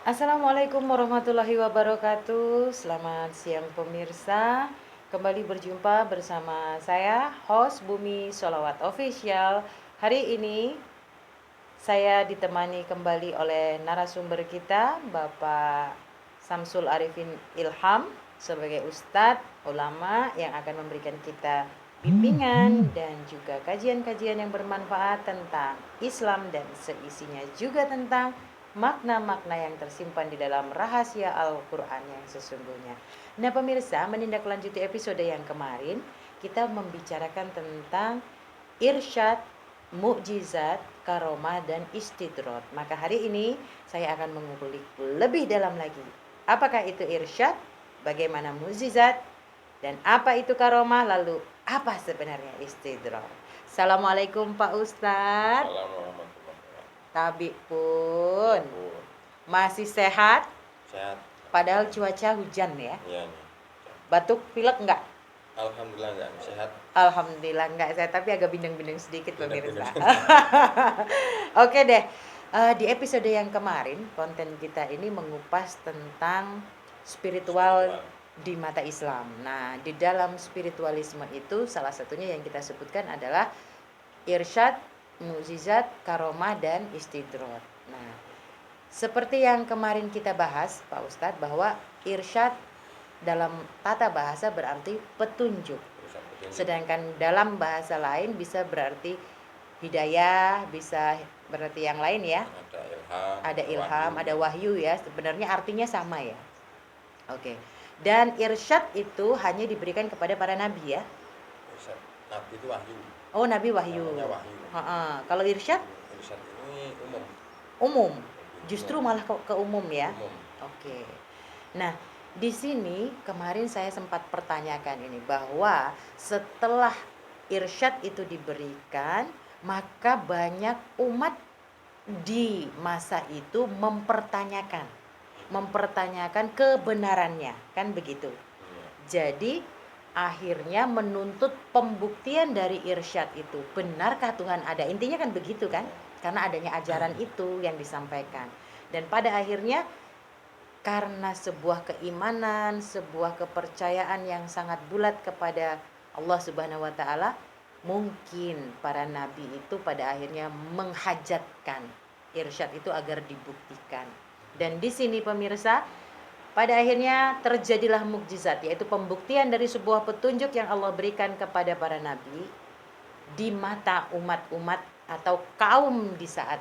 Assalamualaikum warahmatullahi wabarakatuh. Selamat siang pemirsa. Kembali berjumpa bersama saya, host Bumi Sholawat Official. Hari ini saya ditemani kembali oleh narasumber kita, Bapak Samsul Arifin Ilham, sebagai ustadz ulama yang akan memberikan kita bimbingan dan juga kajian-kajian yang bermanfaat tentang Islam dan seisinya juga tentang makna-makna yang tersimpan di dalam rahasia Al-Quran yang sesungguhnya. Nah pemirsa, menindaklanjuti episode yang kemarin, kita membicarakan tentang irsyad, mukjizat, karomah, dan istidrot. Maka hari ini saya akan mengulik lebih dalam lagi. Apakah itu irsyad? Bagaimana mukjizat? Dan apa itu karomah? Lalu apa sebenarnya istidrot? Assalamualaikum Pak Ustadz. Assalamualaikum warahmatullahi wabarakatuh. Tabi pun Ya, Bu. masih sehat. Sehat. Padahal cuaca hujan ya. Iya nih. Batuk pilek enggak? Alhamdulillah enggak sehat. Alhamdulillah enggak saya, tapi agak bindeng-bindeng sedikit pemirsa. Bindeng-bindeng. Oke deh. Di episode yang kemarin konten kita ini mengupas tentang spiritual di mata Islam. Nah, di dalam spiritualisme itu salah satunya yang kita sebutkan adalah irsyad, mukjizat, karomah, dan istidrot. Nah, seperti yang kemarin kita bahas Pak Ustadz, bahwa irsyad dalam tata bahasa berarti petunjuk. Sedangkan dalam bahasa lain bisa berarti hidayah, bisa berarti yang lain ya. Ada ilham, ada wahyu ya. Sebenarnya artinya sama ya. Oke. Dan irsyad itu hanya diberikan kepada para nabi ya. Nabi itu wahyu. Oh, nabi wahyu. Wahyu. Kalau irsyad? Irsyad ini umum. Umum. Justru malah ke umum ya. Umum. Oke. Nah, di sini kemarin saya sempat pertanyakan ini bahwa setelah irsyad itu diberikan, maka banyak umat di masa itu mempertanyakan kebenarannya, kan begitu. Jadi akhirnya menuntut pembuktian dari irsyad itu. Benarkah Tuhan ada? Intinya kan begitu kan? Karena adanya ajaran itu yang disampaikan. Dan pada akhirnya karena sebuah keimanan, sebuah kepercayaan yang sangat bulat kepada Allah Subhanahu wa taala, mungkin para nabi itu pada akhirnya menghajatkan irsyad itu agar dibuktikan. Dan di sini pemirsa, pada akhirnya terjadilah mukjizat, yaitu pembuktian dari sebuah petunjuk yang Allah berikan kepada para nabi di mata umat-umat atau kaum di saat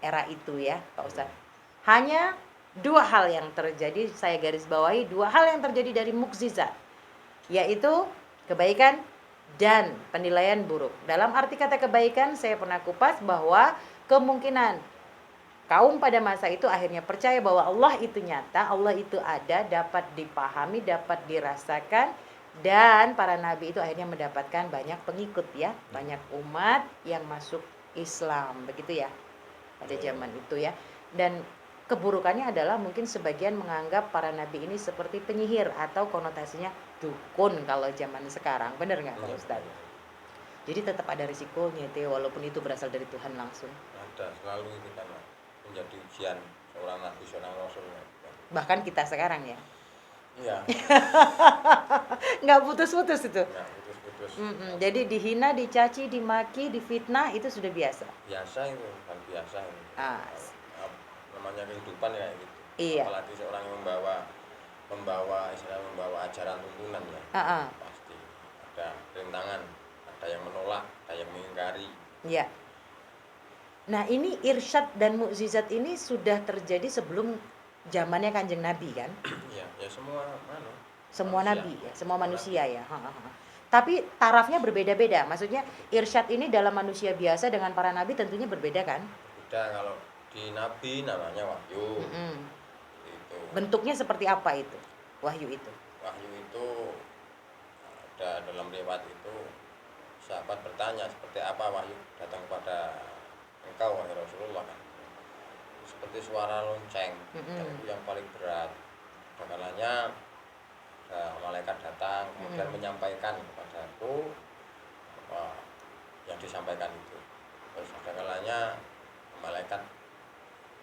era itu ya Pak Ustadz. Hanya dua hal yang terjadi, saya garis bawahi dua hal yang terjadi dari mukjizat, yaitu kebaikan dan penilaian buruk. Dalam arti kata kebaikan, saya pernah kupas bahwa kemungkinan kaum pada masa itu akhirnya percaya bahwa Allah itu nyata, Allah itu ada, dapat dipahami, dapat dirasakan, dan para nabi itu akhirnya mendapatkan banyak pengikut ya, banyak umat yang masuk Islam, begitu ya pada zaman itu ya. Dan keburukannya adalah mungkin sebagian menganggap para nabi ini seperti penyihir atau konotasinya dukun kalau zaman sekarang, benar nggak Pak Ustadz? Jadi tetap ada risikonya itu walaupun itu berasal dari Tuhan langsung. Ada, selalu itu kan menjadi ujian seorang nabi, seorang rasul. Bahkan kita sekarang ya. Iya. Nggak putus-putus itu. Nggak putus-putus. Jadi dihina, dicaci, dimaki, difitnah itu sudah biasa. Biasa itu, kan biasa itu. Namanya kehidupan ya gitu. Iya. Apalagi seorang yang membawa ajaran tuntunan ya. Pasti ada rintangan, ada yang menolak, ada yang mengingkari. Iya. Nah, ini irsyad dan mukjizat ini sudah terjadi sebelum zamannya Kanjeng Nabi kan? Iya, ya semua manusia. Nabi ya, semua manusia ya. Tapi tarafnya berbeda-beda. Maksudnya irsyad ini dalam manusia biasa dengan para nabi tentunya berbeda kan? Berbeda. Kalau di nabi namanya wahyu. Itu. Bentuknya seperti apa itu? Wahyu itu. Wahyu itu ada dalam riwayat itu, sahabat bertanya seperti apa wahyu datang kepada engkau wahai Rasulullah kan. Seperti suara lonceng, itu yang paling berat. Kalanya malaikat datang kemudian menyampaikan kepadaku apa yang disampaikan itu. Terus ada kalanya malaikat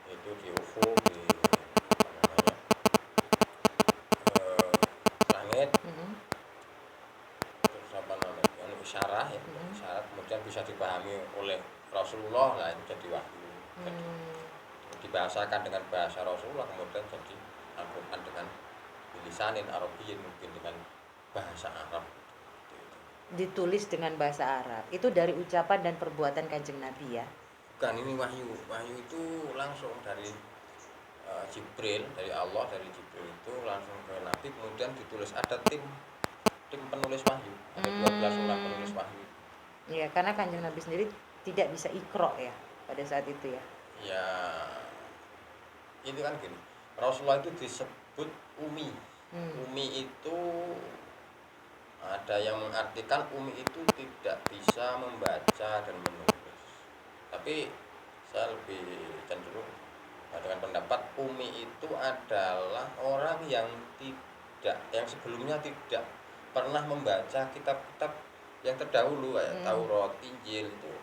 itu di ufuk, di isyarah ya, isyarat kemudian bisa dipahami oleh Rasulullah, lah itu jadi wahyu. Jadi dibahasakan dengan bahasa Rasulullah, kemudian jadi Al-Quran dengan bilisanin Arabiyyin, mungkin dengan bahasa Arab. Ditulis dengan bahasa Arab. Itu dari ucapan dan perbuatan Kanjeng Nabi ya. Bukan, ini wahyu. Wahyu itu langsung dari Jibril, dari Allah, dari Jibril itu langsung ke Nabi, kemudian ditulis. Ada tim penulis wahyu, ada 12 orang penulis wahyu. Iya, karena Kanjeng Nabi sendiri tidak bisa iqra ya pada saat itu ya. Ya, itu kan gini, Rasulullah itu disebut Umi. Umi itu ada yang mengartikan Umi itu tidak bisa membaca dan menulis. Tapi saya lebih cenderung dengan pendapat Umi itu adalah orang yang sebelumnya tidak pernah membaca kitab-kitab yang terdahulu kayak Taurat, Injil itu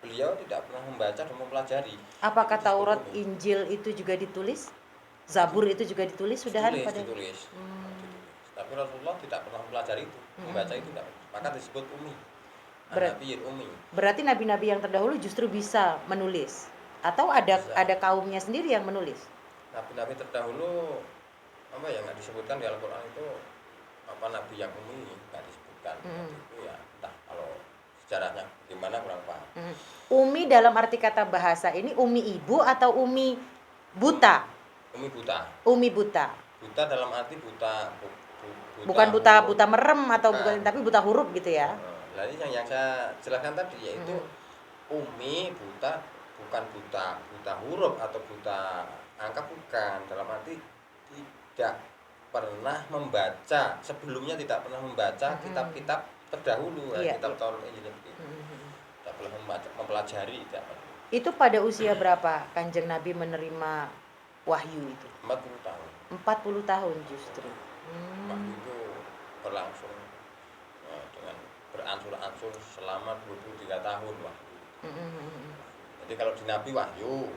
beliau tidak pernah membaca dan mempelajari. Apakah Itu Taurat, Umi. Injil itu juga ditulis? Zabur itu juga ditulis sudah Ditulis. Tapi Rasulullah tidak pernah mempelajari itu, membaca itu tidak. Maka disebut Umi. Nabi Umi. Berarti nabi-nabi yang terdahulu justru bisa menulis atau ada kaumnya sendiri yang menulis? Nabi-nabi terdahulu apa ya nggak disebutkan di Al-Quran itu apa nabi yang Umi nggak disebutkan. Itu ya entah kalau sejarahnya gimana kurang paham. Umi dalam arti kata bahasa ini umi ibu atau umi buta? Umi buta. Umi buta. Buta dalam arti buta bukan buta merem atau bukan, tapi buta huruf gitu ya. Nah, ini yang saya jelaskan tadi yaitu Umi buta, bukan buta huruf atau buta angka, bukan, dalam arti tidak pernah membaca, sebelumnya tidak pernah membaca kitab-kitab terdahulu, kitab Taurat, Injil begitu. Tidak pernah mempelajari, tidak pernah. Itu pada usia berapa Kanjeng Nabi menerima wahyu itu? 40 tahun. 40 tahun justru. Wahyu itu berlangsung dengan beransur-ansur selama 23 tahun wahyu. Jadi kalau di Nabi wahyu,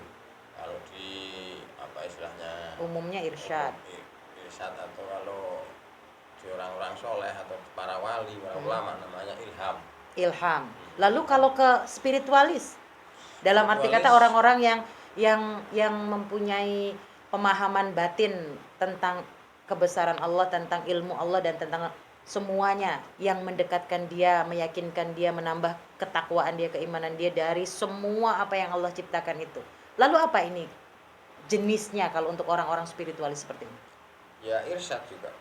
kalau di apa istilahnya umumnya irsyad. Irsyad, atau kalau di orang-orang soleh atau para wali, para ulama namanya ilham. Lalu kalau ke spiritualis, dalam arti kata orang-orang yang mempunyai pemahaman batin tentang kebesaran Allah, tentang ilmu Allah dan tentang semuanya yang mendekatkan dia, meyakinkan dia, menambah ketakwaan dia, keimanan dia dari semua apa yang Allah ciptakan itu. Lalu apa ini jenisnya kalau untuk orang-orang spiritualis seperti ini? Ya irsyad juga.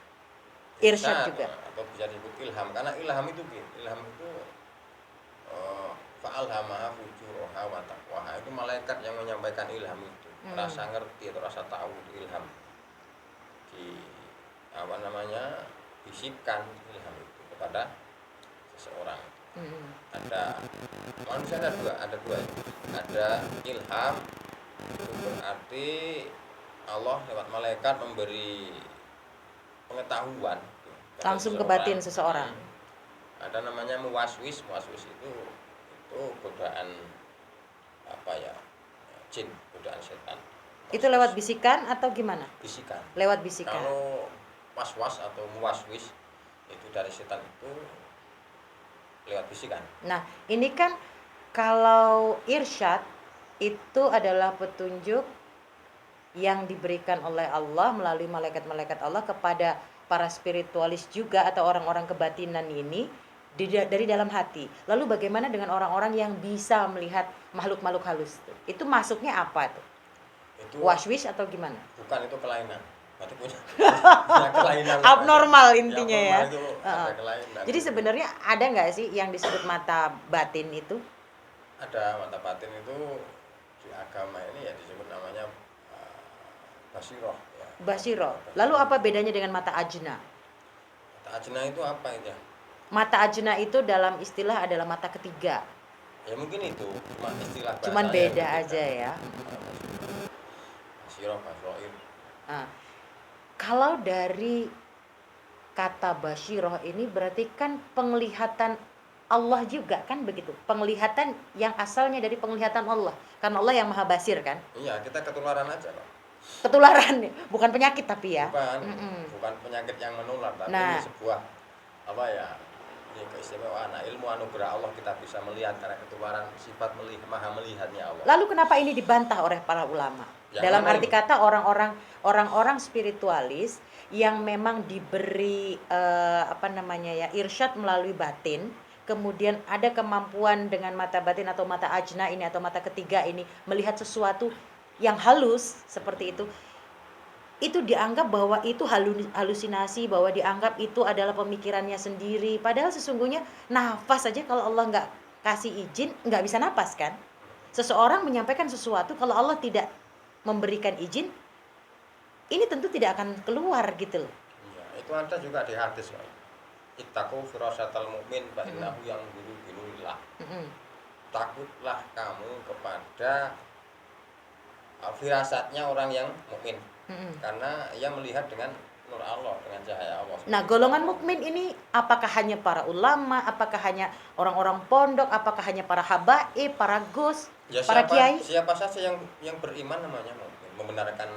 Irsyad juga. Atau bisa disebut ilham, karena ilham itu fa'alhamaha fujuraha wa taqwaha. Itu malaikat yang menyampaikan ilham itu. Rasa ngerti atau rasa tahu itu ilham. Bisikan ilham itu kepada seseorang. Ada manusia ada dua. Ada ilham, itu berarti Allah lewat malaikat memberi pengetahuan langsung ke batin seseorang. Ada namanya muwaswis itu godaan apa ya, jin, godaan setan. Itu lewat bisikan atau gimana? Bisikan. Lewat bisikan. Kalau waswas atau muwaswis itu dari setan itu lewat bisikan. Nah, ini kan kalau irsyad itu adalah petunjuk yang diberikan oleh Allah melalui malaikat-malaikat Allah kepada para spiritualis juga atau orang-orang kebatinan ini dari dalam hati. Lalu bagaimana dengan orang-orang yang bisa melihat makhluk-makhluk halus? Itu masuknya apa tuh? Itu waswis atau gimana? Bukan, itu kelainan. Berarti punya kelainan. Abnormal intinya ya. Itu ada kelainan. Jadi sebenarnya ada nggak sih yang disebut mata batin itu? Ada, mata batin itu di agama ini ya disebut namanya basiroh. Ya. Basiroh. Lalu apa bedanya dengan mata ajna? Mata ajna itu apa itu? Mata ajna itu dalam istilah adalah mata ketiga. Ya mungkin itu, cuma istilah bahasa. Cuman beda aja ya. Basiroh, basroir. Nah, kalau dari kata basiroh ini berarti kan penglihatan Allah juga kan begitu. Penglihatan yang asalnya dari penglihatan Allah. Karena Allah yang maha basir kan? Iya, kita ketularan aja loh. Ketularan, bukan penyakit tapi ya. Bukan penyakit yang menular, tapi ini sebuah apa ya, Ini keistimewaan. Nah, ilmu anugerah Allah kita bisa melihat karena ketuhanan sifat maha melihatnya Allah. Lalu kenapa ini dibantah oleh para ulama? Yang Dalam mana arti ini? kata orang-orang spiritualis yang memang diberi irsyad melalui batin, kemudian ada kemampuan dengan mata batin atau mata ajna ini atau mata ketiga ini melihat sesuatu yang halus seperti itu dianggap bahwa itu halusinasi, bahwa dianggap itu adalah pemikirannya sendiri. Padahal sesungguhnya nafas saja kalau Allah nggak kasih izin nggak bisa napas kan. Seseorang menyampaikan sesuatu kalau Allah tidak memberikan izin, ini tentu tidak akan keluar gitu loh. Iya, itu ada juga di hadis, Pak. Ittaqu firasatal mu'min fa innahu yang guru binurillah. Takutlah kamu kepada firasatnya orang yang mukmin. Karena ia melihat dengan nur Allah, dengan cahaya Allah. Nah, golongan mukmin ini apakah hanya para ulama, apakah hanya orang-orang pondok, apakah hanya para habaib, para gus, Ya, para kiai? siapa saja yang beriman namanya mukmin, membenarkan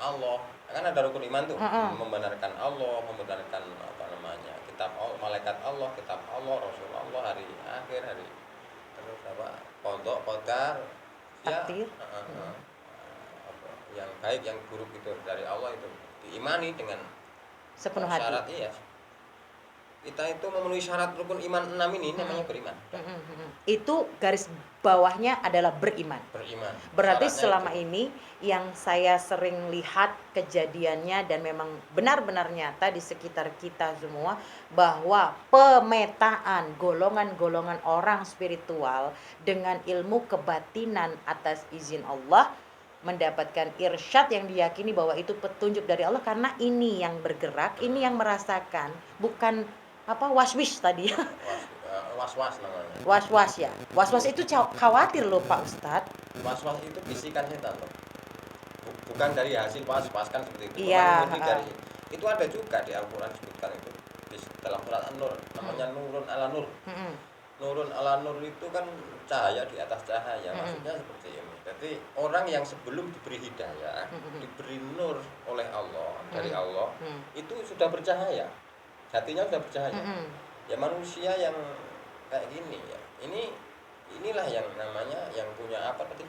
Allah. Kan ada rukun iman tuh, membenarkan Allah, membenarkan kitab Allah, malaikat Allah, kitab Allah, Rasulullah, hari akhir, hari terus pondok, qadar, Takdir. Yang baik, yang buruk itu dari Allah itu diimani dengan Sepenuh hati. Syarat, iya. Kita itu memenuhi syarat rukun iman 6 ini namanya beriman. Itu garis bawahnya adalah beriman. Berarti selama ini yang saya sering lihat kejadiannya dan memang benar-benar nyata di sekitar kita semua, bahwa pemetaan golongan-golongan orang spiritual dengan ilmu kebatinan atas izin Allah mendapatkan irsyad yang diyakini bahwa itu petunjuk dari Allah, karena ini yang bergerak, ini yang merasakan, bukan waswish tadi ya. Was-was namanya. Was-was ya. Was-was itu khawatir loh Pak Ustadz. Was-was itu bisikan setan loh. Bukan dari hasil was-was kan seperti itu. Iya. Itu ada juga di Al-Quran disebutkan itu dalam surat An-Nur, namanya nurun ala nur. Nurun ala nur itu kan cahaya di atas cahaya, maksudnya seperti ini. Jadi orang yang sebelum diberi hidayah, diberi nur oleh Allah, dari Allah, itu sudah bercahaya, hatinya sudah bercahaya. Ya manusia yang kayak gini ya, inilah yang namanya yang punya apa tadi?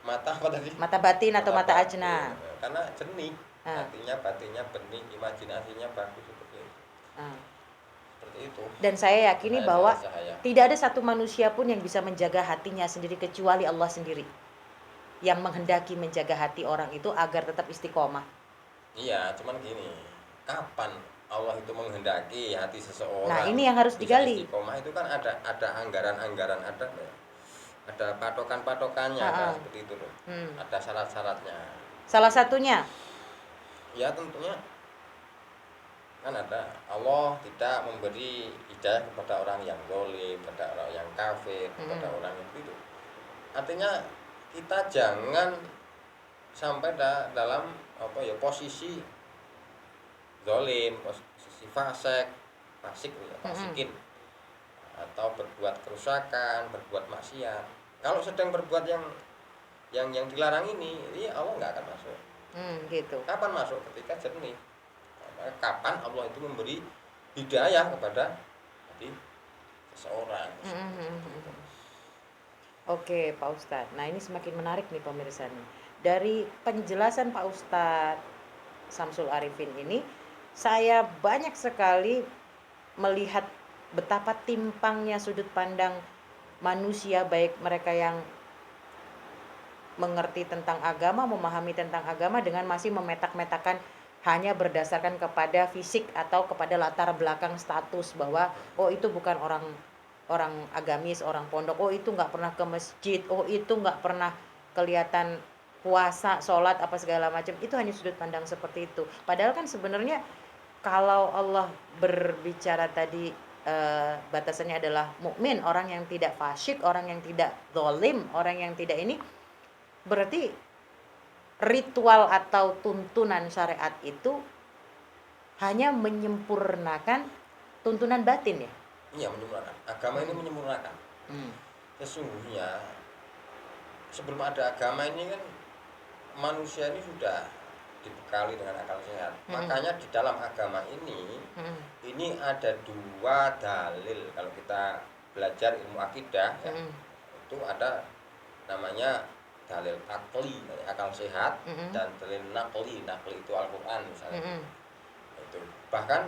Mata batin atau mata ajna. Karena jernih, hatinya, batinnya bening, imajinasinya bagus seperti itu. Itu. Dan saya yakini bahwa tidak ada satu manusia pun yang bisa menjaga hatinya sendiri kecuali Allah sendiri yang menghendaki menjaga hati orang itu agar tetap istiqomah. Iya, cuman gini, kapan Allah itu menghendaki hati seseorang? Nah, ini yang harus digali. Istiqomah itu kan ada anggaran-anggaran, ada patokan-patokannya, ada seperti itu loh. Ada syarat-syaratnya. Salah satunya? Ya tentunya kan ada, Allah tidak memberi hidayah kepada orang yang zalim, kepada orang yang kafir, kepada orang yang itu. Artinya kita jangan sampai dalam posisi zalim, posisi fasikin, atau berbuat kerusakan, berbuat maksiat. Kalau sedang berbuat yang dilarang ini Allah nggak akan masuk. Gitu. Kapan masuk? Ketika jernih. Kapan Allah itu memberi hidayah kepada hati seseorang. Oke Pak Ustadz, nah ini semakin menarik nih pemirsa nih. Dari penjelasan Pak Ustadz Samsul Arifin ini, saya banyak sekali melihat betapa timpangnya sudut pandang manusia, baik mereka yang mengerti tentang agama, memahami tentang agama, dengan masih memetak-metakan hanya berdasarkan kepada fisik atau kepada latar belakang status, bahwa itu bukan orang agamis, orang pondok, itu nggak pernah ke masjid, itu nggak pernah kelihatan puasa, sholat, apa segala macam. Itu hanya sudut pandang seperti itu. Padahal kan sebenarnya kalau Allah berbicara tadi batasannya adalah mukmin, orang yang tidak fasyik, orang yang tidak zalim, orang yang tidak ini, berarti ritual atau tuntunan syariat itu hanya menyempurnakan tuntunan batin ya? Iya, menyempurnakan. Agama ini menyempurnakan. Sesungguhnya sebelum ada agama ini kan manusia ini sudah dibekali dengan akal sehat. Mm-mm. Makanya di dalam agama ini ada dua dalil. Kalau kita belajar ilmu akidah ya, Mm-mm. itu ada namanya dalil akli, akal sehat, Mm-mm. dan dalil nakli. Nakli itu Al-Qur'an misalnya. Mm-mm. Itu bahkan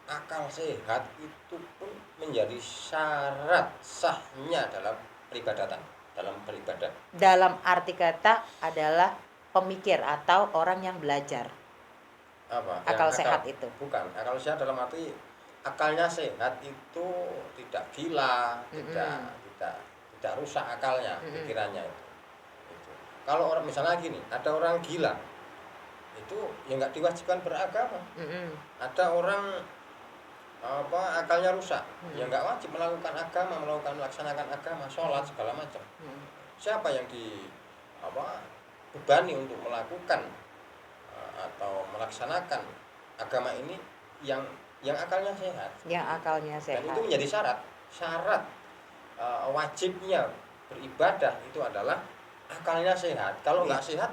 akal sehat itu pun menjadi syarat sahnya dalam peribadatan, dalam beribadah. Dalam arti kata adalah pemikir atau orang yang belajar. Apa? Akal Yang sehat itu. Bukan, akal sehat dalam arti akalnya sehat itu tidak gila, tidak rusak akalnya, pikirannya itu. Kalau orang misalnya gini, ada orang gila, itu ya nggak diwajibkan beragama. Ada orang akalnya rusak, ya nggak wajib melakukan agama, melaksanakan agama, sholat segala macam. Siapa yang bebani untuk melakukan atau melaksanakan agama ini yang akalnya sehat. Yang akalnya sehat. Dan itu menjadi syarat wajibnya beribadah itu adalah akalnya sehat. Kalau nggak sehat,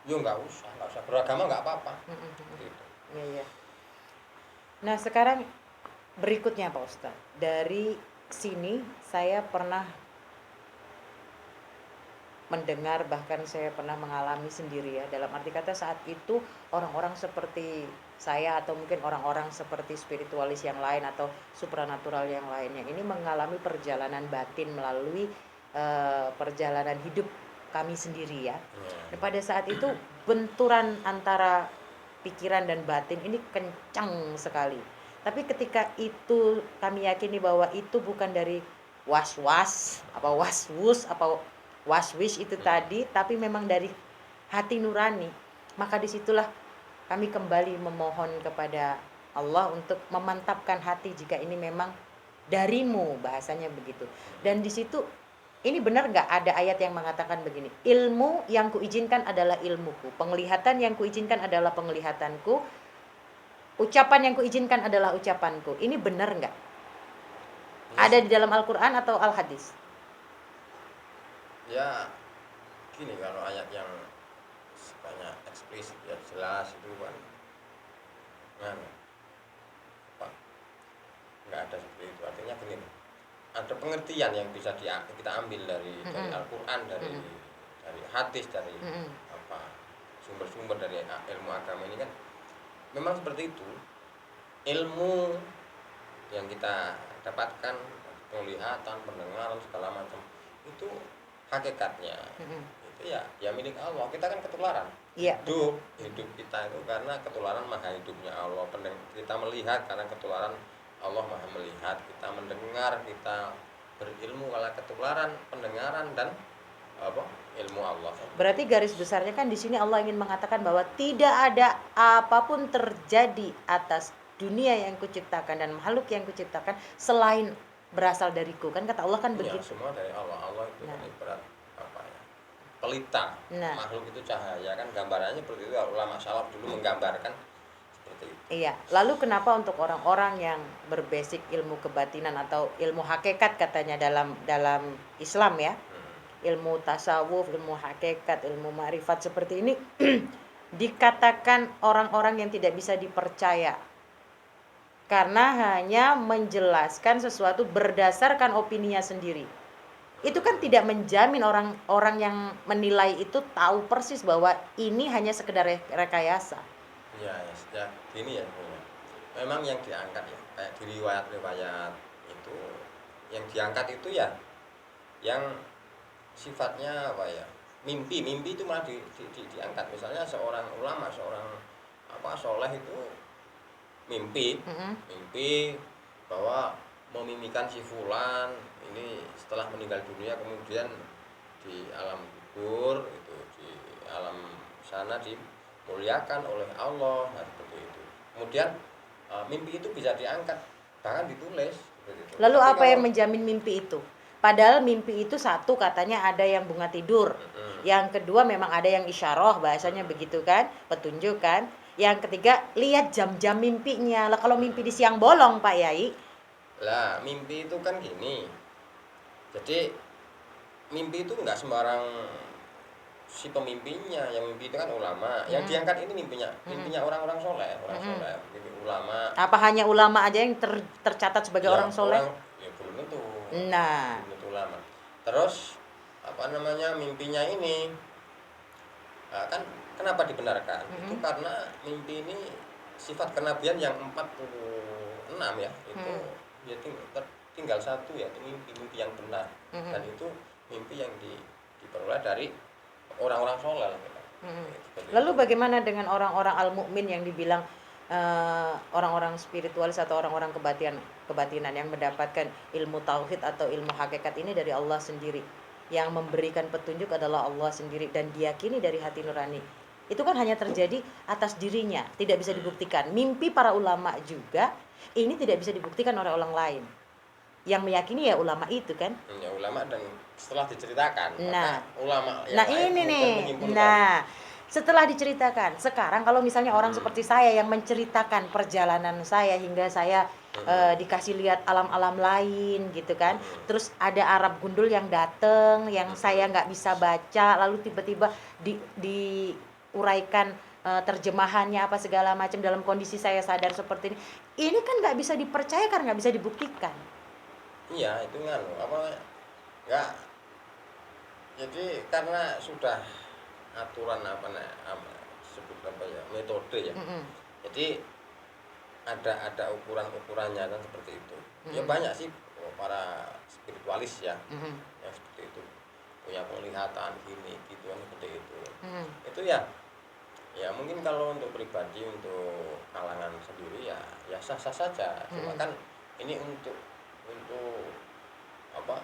ya nggak usah beragama, nggak apa-apa. Gitu. Iya. Nah sekarang berikutnya Pak Ustadz, dari sini saya pernah mendengar, bahkan saya pernah mengalami sendiri ya, dalam arti kata saat itu orang-orang seperti saya atau mungkin orang-orang seperti spiritualis yang lain atau supranatural yang lainnya ini mengalami perjalanan batin melalui perjalanan hidup kami sendiri ya. Dan pada saat itu benturan antara pikiran dan batin ini kencang sekali. Tapi ketika itu kami yakini bahwa itu bukan dari was-was, apa was-wus, apa was-wish itu tadi, tapi memang dari hati nurani. Maka disitulah kami kembali memohon kepada Allah untuk memantapkan hati jika ini memang darimu, bahasanya begitu. Dan di situ ini benar nggak ada ayat yang mengatakan begini, ilmu yang kuizinkan adalah ilmuku, penglihatan yang kuizinkan adalah penglihatanku, ucapan yang kuizinkan adalah ucapanku. Ini benar nggak? Ada di dalam Al-Quran atau Al-Hadis? Ya gini, kalau ayat yang banyak eksplisit ya jelas itu kan nggak ada seperti itu. Artinya gini, ada pengertian yang bisa kita ambil dari Al-Quran, dari hadis, dari sumber-sumber dari ilmu agama ini kan memang seperti itu. Ilmu yang kita dapatkan, penglihatan, pendengaran segala macam itu hakikatnya itu ya milik Allah. Kita kan ketularan. Hidup kita itu karena ketularan maha hidupnya Allah. Kita melihat karena ketularan Allah maha melihat. Kita mendengar, kita berilmu karena ketularan pendengaran dan ilmu Allah. Berarti garis besarnya kan di sini Allah ingin mengatakan bahwa tidak ada apapun terjadi atas dunia yang kuciptakan dan makhluk yang kuciptakan selain berasal dariku, kan kata Allah kan begitu. Semua dari Allah. Allah itu kan ibarat pelita. Makhluk itu cahaya, kan gambarannya seperti itu. Ulama salaf dulu menggambarkan seperti itu. Iya. Lalu kenapa untuk orang-orang yang berbasic ilmu kebatinan atau ilmu hakikat katanya dalam Islam ya, ilmu tasawuf, ilmu hakikat, ilmu ma'rifat seperti ini dikatakan orang-orang yang tidak bisa dipercaya karena hanya menjelaskan sesuatu berdasarkan opininya sendiri. Itu kan tidak menjamin orang-orang yang menilai itu tahu persis bahwa ini hanya sekedar rekayasa. Ya, gini ya. Memang yang diangkat ya, kayak di riwayat-riwayat itu, yang diangkat itu ya yang sifatnya mimpi itu malah diangkat. Misalnya seorang ulama, seorang soleh itu mimpi bahwa memimikan si fulan ini setelah meninggal dunia, kemudian di alam kubur itu, di alam sana dimuliakan oleh Allah, seperti itu. Kemudian mimpi itu bisa diangkat, bahkan ditulis seperti itu. Lalu apa yang menjamin mimpi itu? Padahal mimpi itu satu katanya ada yang bunga tidur, yang kedua memang ada yang isyarah, bahasanya begitu kan, petunjuk kan. Yang ketiga, lihat jam-jam mimpinya. Lah kalau mimpi di siang bolong, Pak Yai. Lah, mimpi itu kan gini. Jadi mimpi itu enggak sembarang si pemimpinya, yang mimpi itu kan ulama, yang diangkat ini mimpinya orang-orang soleh, orang soleh, mimpi ulama. Apa hanya ulama aja yang tercatat sebagai Ya, orang soleh? Ya belum tentu. Nah, Belum tentu ulama. Terus apa namanya mimpinya ini kan kenapa dibenarkan? Itu karena mimpi ini sifat kenabian yang 46 ya, itu ya tinggal satu ya, itu mimpi yang benar. Dan itu mimpi yang diperoleh dari orang-orang soleh. Lalu bagaimana dengan orang-orang al-mukmin yang dibilang orang-orang spiritualis atau orang-orang kebatinan yang mendapatkan ilmu tauhid atau ilmu hakikat ini dari Allah sendiri, yang memberikan petunjuk adalah Allah sendiri dan diyakini dari hati nurani. Itu kan hanya terjadi atas dirinya, tidak bisa dibuktikan. Mimpi para ulama juga ini tidak bisa dibuktikan oleh orang lain. Yang meyakini ya ulama itu kan. Ya ulama, dan setelah diceritakan Nah, ulama yang nah lain ini nih. menyimpulkan. Nah, setelah diceritakan, sekarang kalau misalnya orang seperti saya yang menceritakan perjalanan saya hingga saya dikasih lihat alam-alam lain gitu kan, terus ada Arab gundul yang dateng yang saya nggak bisa baca, lalu tiba-tiba diuraikan terjemahannya apa segala macam dalam kondisi saya sadar seperti ini kan nggak bisa dipercaya karena nggak bisa dibuktikan. Iya, itu kan apa enggak. Jadi karena sudah aturan sebut apa ya, metode ya. Jadi ada ukurannya kan seperti itu. Ya banyak sih para spiritualis ya yang seperti itu, punya penglihatan gini gitu kan, seperti itu. Itu ya mungkin kalau untuk pribadi, untuk kalangan sendiri ya sah-sah saja. Cuma kan ini untuk apa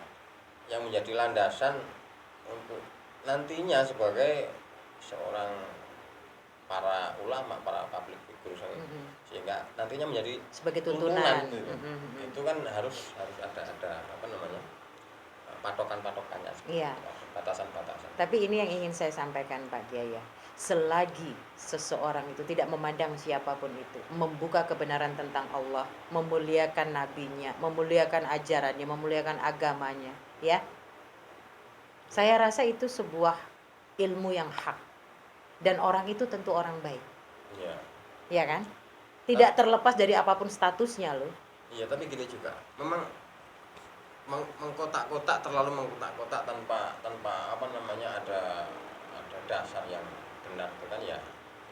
yang menjadi landasan untuk nantinya sebagai seorang para ulama, para public figure, sehingga nantinya menjadi sebagai tuntunan. Itu kan harus ada apa namanya, patokan-patokannya, Iya. batasan-batasan. Tapi ini yang ingin saya sampaikan Pak Kiai ya, selagi seseorang itu tidak memandang siapapun itu, membuka kebenaran tentang Allah, memuliakan nabinya, memuliakan ajarannya, memuliakan agamanya, ya, saya rasa itu sebuah ilmu yang hak, dan orang itu tentu orang baik, ya kan, tidak terlepas dari apapun statusnya loh. Iya, tapi gini juga, memang mengkotak-kotak, terlalu mengkotak-kotak tanpa apa namanya ada dasar yang benar itu kan ya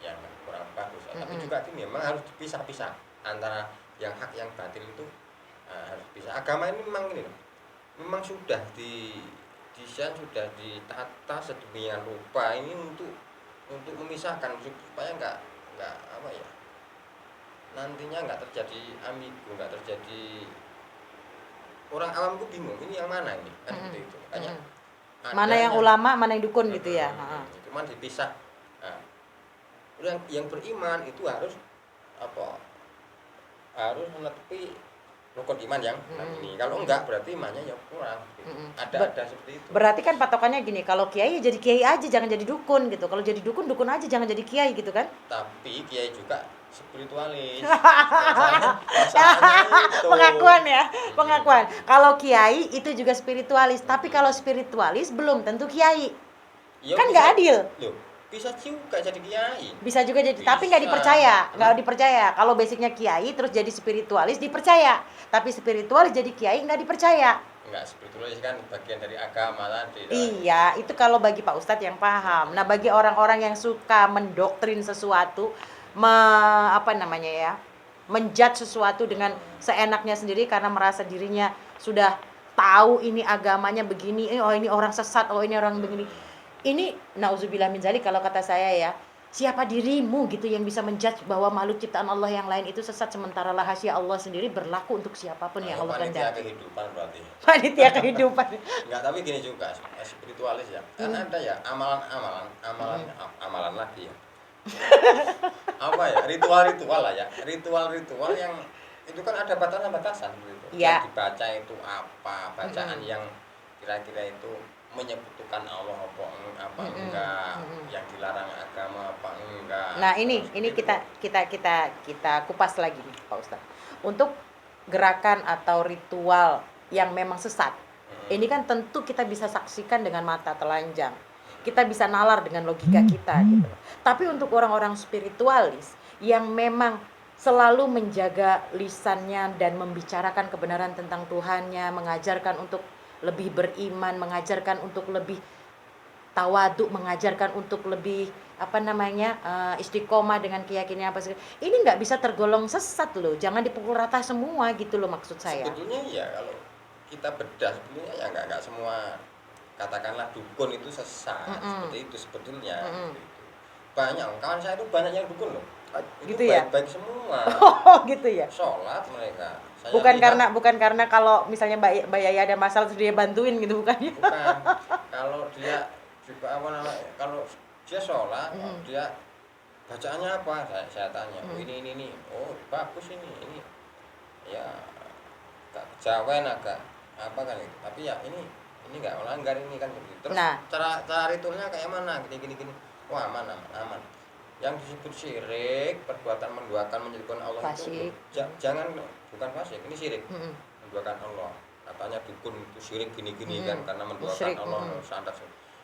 yang kurang bagus. Tapi juga ini memang harus dipisah-pisah antara yang hak yang batil itu, harus bisa. Agama ini memang ini memang sudah didesain, sudah ditata sedemikian rupa ini untuk memisahkan supaya enggak apa ya, nantinya enggak terjadi ambigu, enggak terjadi orang awam itu bingung ini yang mana ini kan, seperti itu. Makanya mana yang ulama, mana yang dukun gitu ya. Cuman dipisah. Nah, yang beriman itu harus menepi rukun iman yang ini. Kalau enggak berarti imannya ya kurang gitu. Ada seperti itu. Berarti kan patokannya gini, kalau kiai ya jadi kiai aja, jangan jadi dukun gitu. Kalau jadi dukun aja, jangan jadi kiai gitu kan. Tapi kiai juga spiritualis. Pengakuan. Kalau kiai itu juga spiritualis, tapi kalau spiritualis belum tentu kiai. Ya, kan nggak adil. Loh, bisa juga jadi kiai. Bisa juga jadi, tapi nggak dipercaya. Kalau basicnya kiai terus jadi spiritualis dipercaya, tapi spiritualis jadi kiai nggak dipercaya. Enggak, spiritualis kan bagian dari agama tadi. Iya, itu kalau bagi Pak Ustadz yang paham. Nah, bagi orang-orang yang suka mendoktrin sesuatu, menjudge sesuatu dengan seenaknya sendiri karena merasa dirinya sudah tahu ini agamanya begini, oh ini orang sesat, oh ini orang begini. Ini nauzubillah min dzalik, kalau kata saya ya, siapa dirimu gitu yang bisa menjudge bahwa makhluk ciptaan Allah yang lain itu sesat, sementara rahasia Allah sendiri berlaku untuk siapapun yang Allah kehendaki. Panitia kehidupan berarti. Panitia kehidupan. Enggak, tapi gini juga, spiritualis ya. Kan ada ya amalan lagi ya. Apa ya, ritual lah ya, ritual yang itu kan ada batasan gitu. Ya. Yang dibaca itu apa, bacaan yang kira-kira itu menyebutkan Allah apa enggak, yang dilarang agama apa enggak. Nah, ini kita kupas lagi nih Pak Ustadz. Untuk gerakan atau ritual yang memang sesat, ini kan tentu kita bisa saksikan dengan mata telanjang. kita bisa nalar dengan logika kita gitu. Tapi untuk orang-orang spiritualis yang memang selalu menjaga lisannya dan membicarakan kebenaran tentang Tuhannya, mengajarkan untuk lebih beriman, mengajarkan untuk lebih tawaduk, mengajarkan untuk lebih istiqomah dengan keyakinan apa sih. Ini nggak bisa tergolong sesat loh. Jangan dipukul rata semua gitu loh maksud saya. Sebetulnya ya kalau kita bedah sebetulnya ya nggak semua katakanlah dukun itu sesat. Seperti itu sebetulnya. Seperti itu. Banyak kawan saya itu banyak yang dukun loh. Itu Gitu ya. baik-baik semua. Oh gitu ya. Sholat mereka. Saya Bukan karena kalau misalnya Mbak Yaya ada masalah terus dia bantuin gitu bukan ya? Bukan. Kalau dia juga kalau dia sholat, dia bacaannya apa? Saya tanya. Oh ini. Oh bagus ini. Ya agak kejawen agak apa kan itu. Tapi ya ini nggak melanggar ini kan begitu. Terus cara ritualnya kayak mana? Gini. Wah aman. Yang disebut syirik, perbuatan menduakan menjadikan Allah Fasik. itu jangan, bukan fasik, ini syirik. Menduakan Allah. Katanya dukun itu syirik gini kan karena menduakan Allah sangat.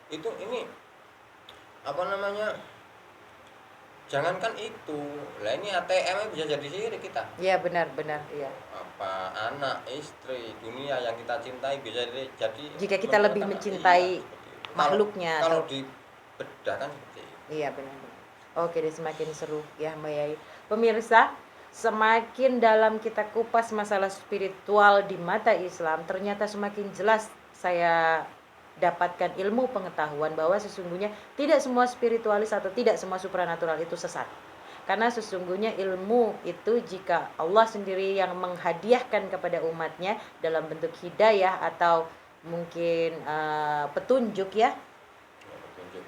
Itu ini apa namanya? Jangankan itu. Lah ini ATM bisa jadi syirik kita. Iya benar iya. Apa anak, istri, dunia yang kita cintai bisa jadi jika kita lebih mencintai makhluknya kalau dibedahkan seperti itu. Iya benar. Oke deh, semakin seru ya Mbak Yai. Pemirsa, semakin dalam kita kupas masalah spiritual di mata Islam, ternyata semakin jelas saya dapatkan ilmu pengetahuan bahwa sesungguhnya tidak semua spiritualis atau tidak semua supranatural itu sesat. Karena sesungguhnya ilmu itu jika Allah sendiri yang menghadiahkan kepada umatnya dalam bentuk hidayah atau mungkin petunjuk ya,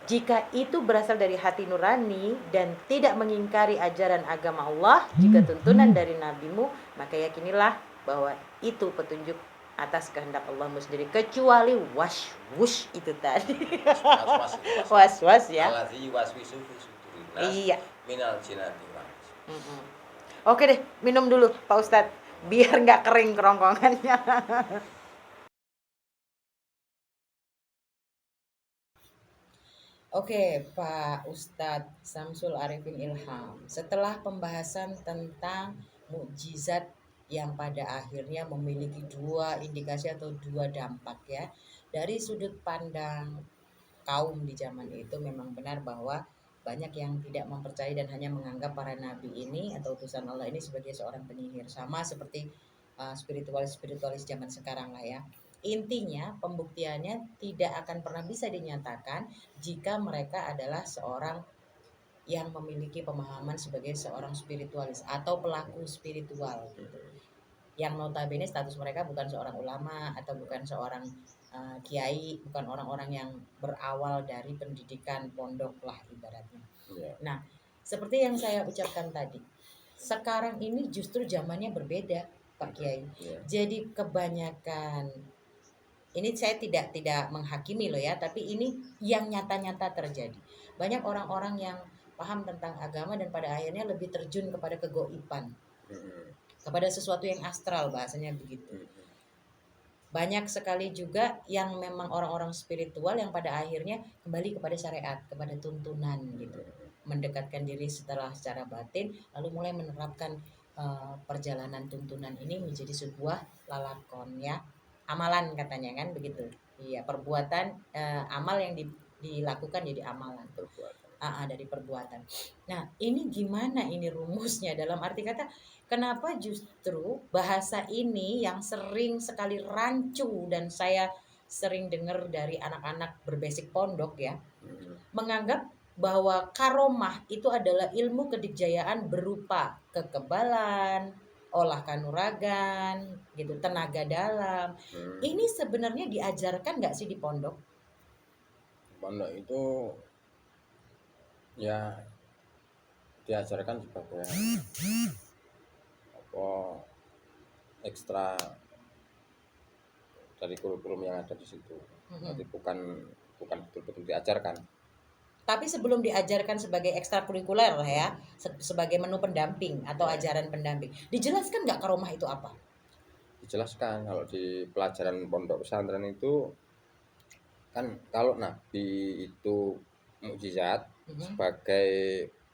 jika itu berasal dari hati nurani dan tidak mengingkari ajaran agama Allah, jika tuntunan dari nabimu, maka yakinilah bahwa itu petunjuk atas kehendak Allahmu sendiri, kecuali waswus itu tadi. Was ya. Iya. Minal jinati. Oke deh, minum dulu Pak Ustadz biar nggak kering kerongkongannya. Oke, Pak Ustadz Samsul Arifin Ilham. Setelah pembahasan tentang mukjizat yang pada akhirnya memiliki dua indikasi atau dua dampak ya. Dari sudut pandang kaum di zaman itu memang benar bahwa banyak yang tidak mempercayai dan hanya menganggap para nabi ini atau utusan Allah ini sebagai seorang penyihir. Sama seperti spiritualis zaman sekarang lah ya. Intinya pembuktiannya tidak akan pernah bisa dinyatakan jika mereka adalah seorang yang memiliki pemahaman sebagai seorang spiritualis atau pelaku spiritual gitu. Yang notabene status mereka bukan seorang ulama atau bukan seorang kiai, bukan orang-orang yang berawal dari pendidikan pondok lah ibaratnya. Nah, seperti yang saya ucapkan tadi, sekarang ini justru zamannya berbeda Pak Kiai. Jadi kebanyakan ini saya tidak menghakimi loh ya, tapi ini yang nyata-nyata terjadi. Banyak orang-orang yang paham tentang agama dan pada akhirnya lebih terjun kepada kegoiban, kepada sesuatu yang astral bahasanya begitu. Banyak sekali juga yang memang orang-orang spiritual yang pada akhirnya kembali kepada syariat, kepada tuntunan gitu, mendekatkan diri setelah secara batin, lalu mulai menerapkan perjalanan tuntunan ini menjadi sebuah lalakon ya. Amalan katanya kan begitu. Iya, perbuatan amal yang dilakukan jadi amalan. Dari perbuatan. Nah, ini gimana ini rumusnya dalam arti kata kenapa justru bahasa ini yang sering sekali rancu dan saya sering dengar dari anak-anak berbasic pondok ya, menganggap bahwa karomah itu adalah ilmu kedikjayaan berupa kekebalan, olah kanuragan, gitu, tenaga dalam. Ini sebenarnya diajarkan nggak sih di pondok? Pondok itu ya diajarkan sebagai apa ekstra dari kurikulum yang ada di situ. Jadi bukan betul-betul diajarkan. Tapi sebelum diajarkan sebagai ekstrakurikuler lah ya, sebagai menu pendamping atau ajaran pendamping, dijelaskan nggak karomah itu apa? Dijelaskan kalau di pelajaran pondok pesantren itu kan kalau Nabi itu mukjizat Mm-mm. sebagai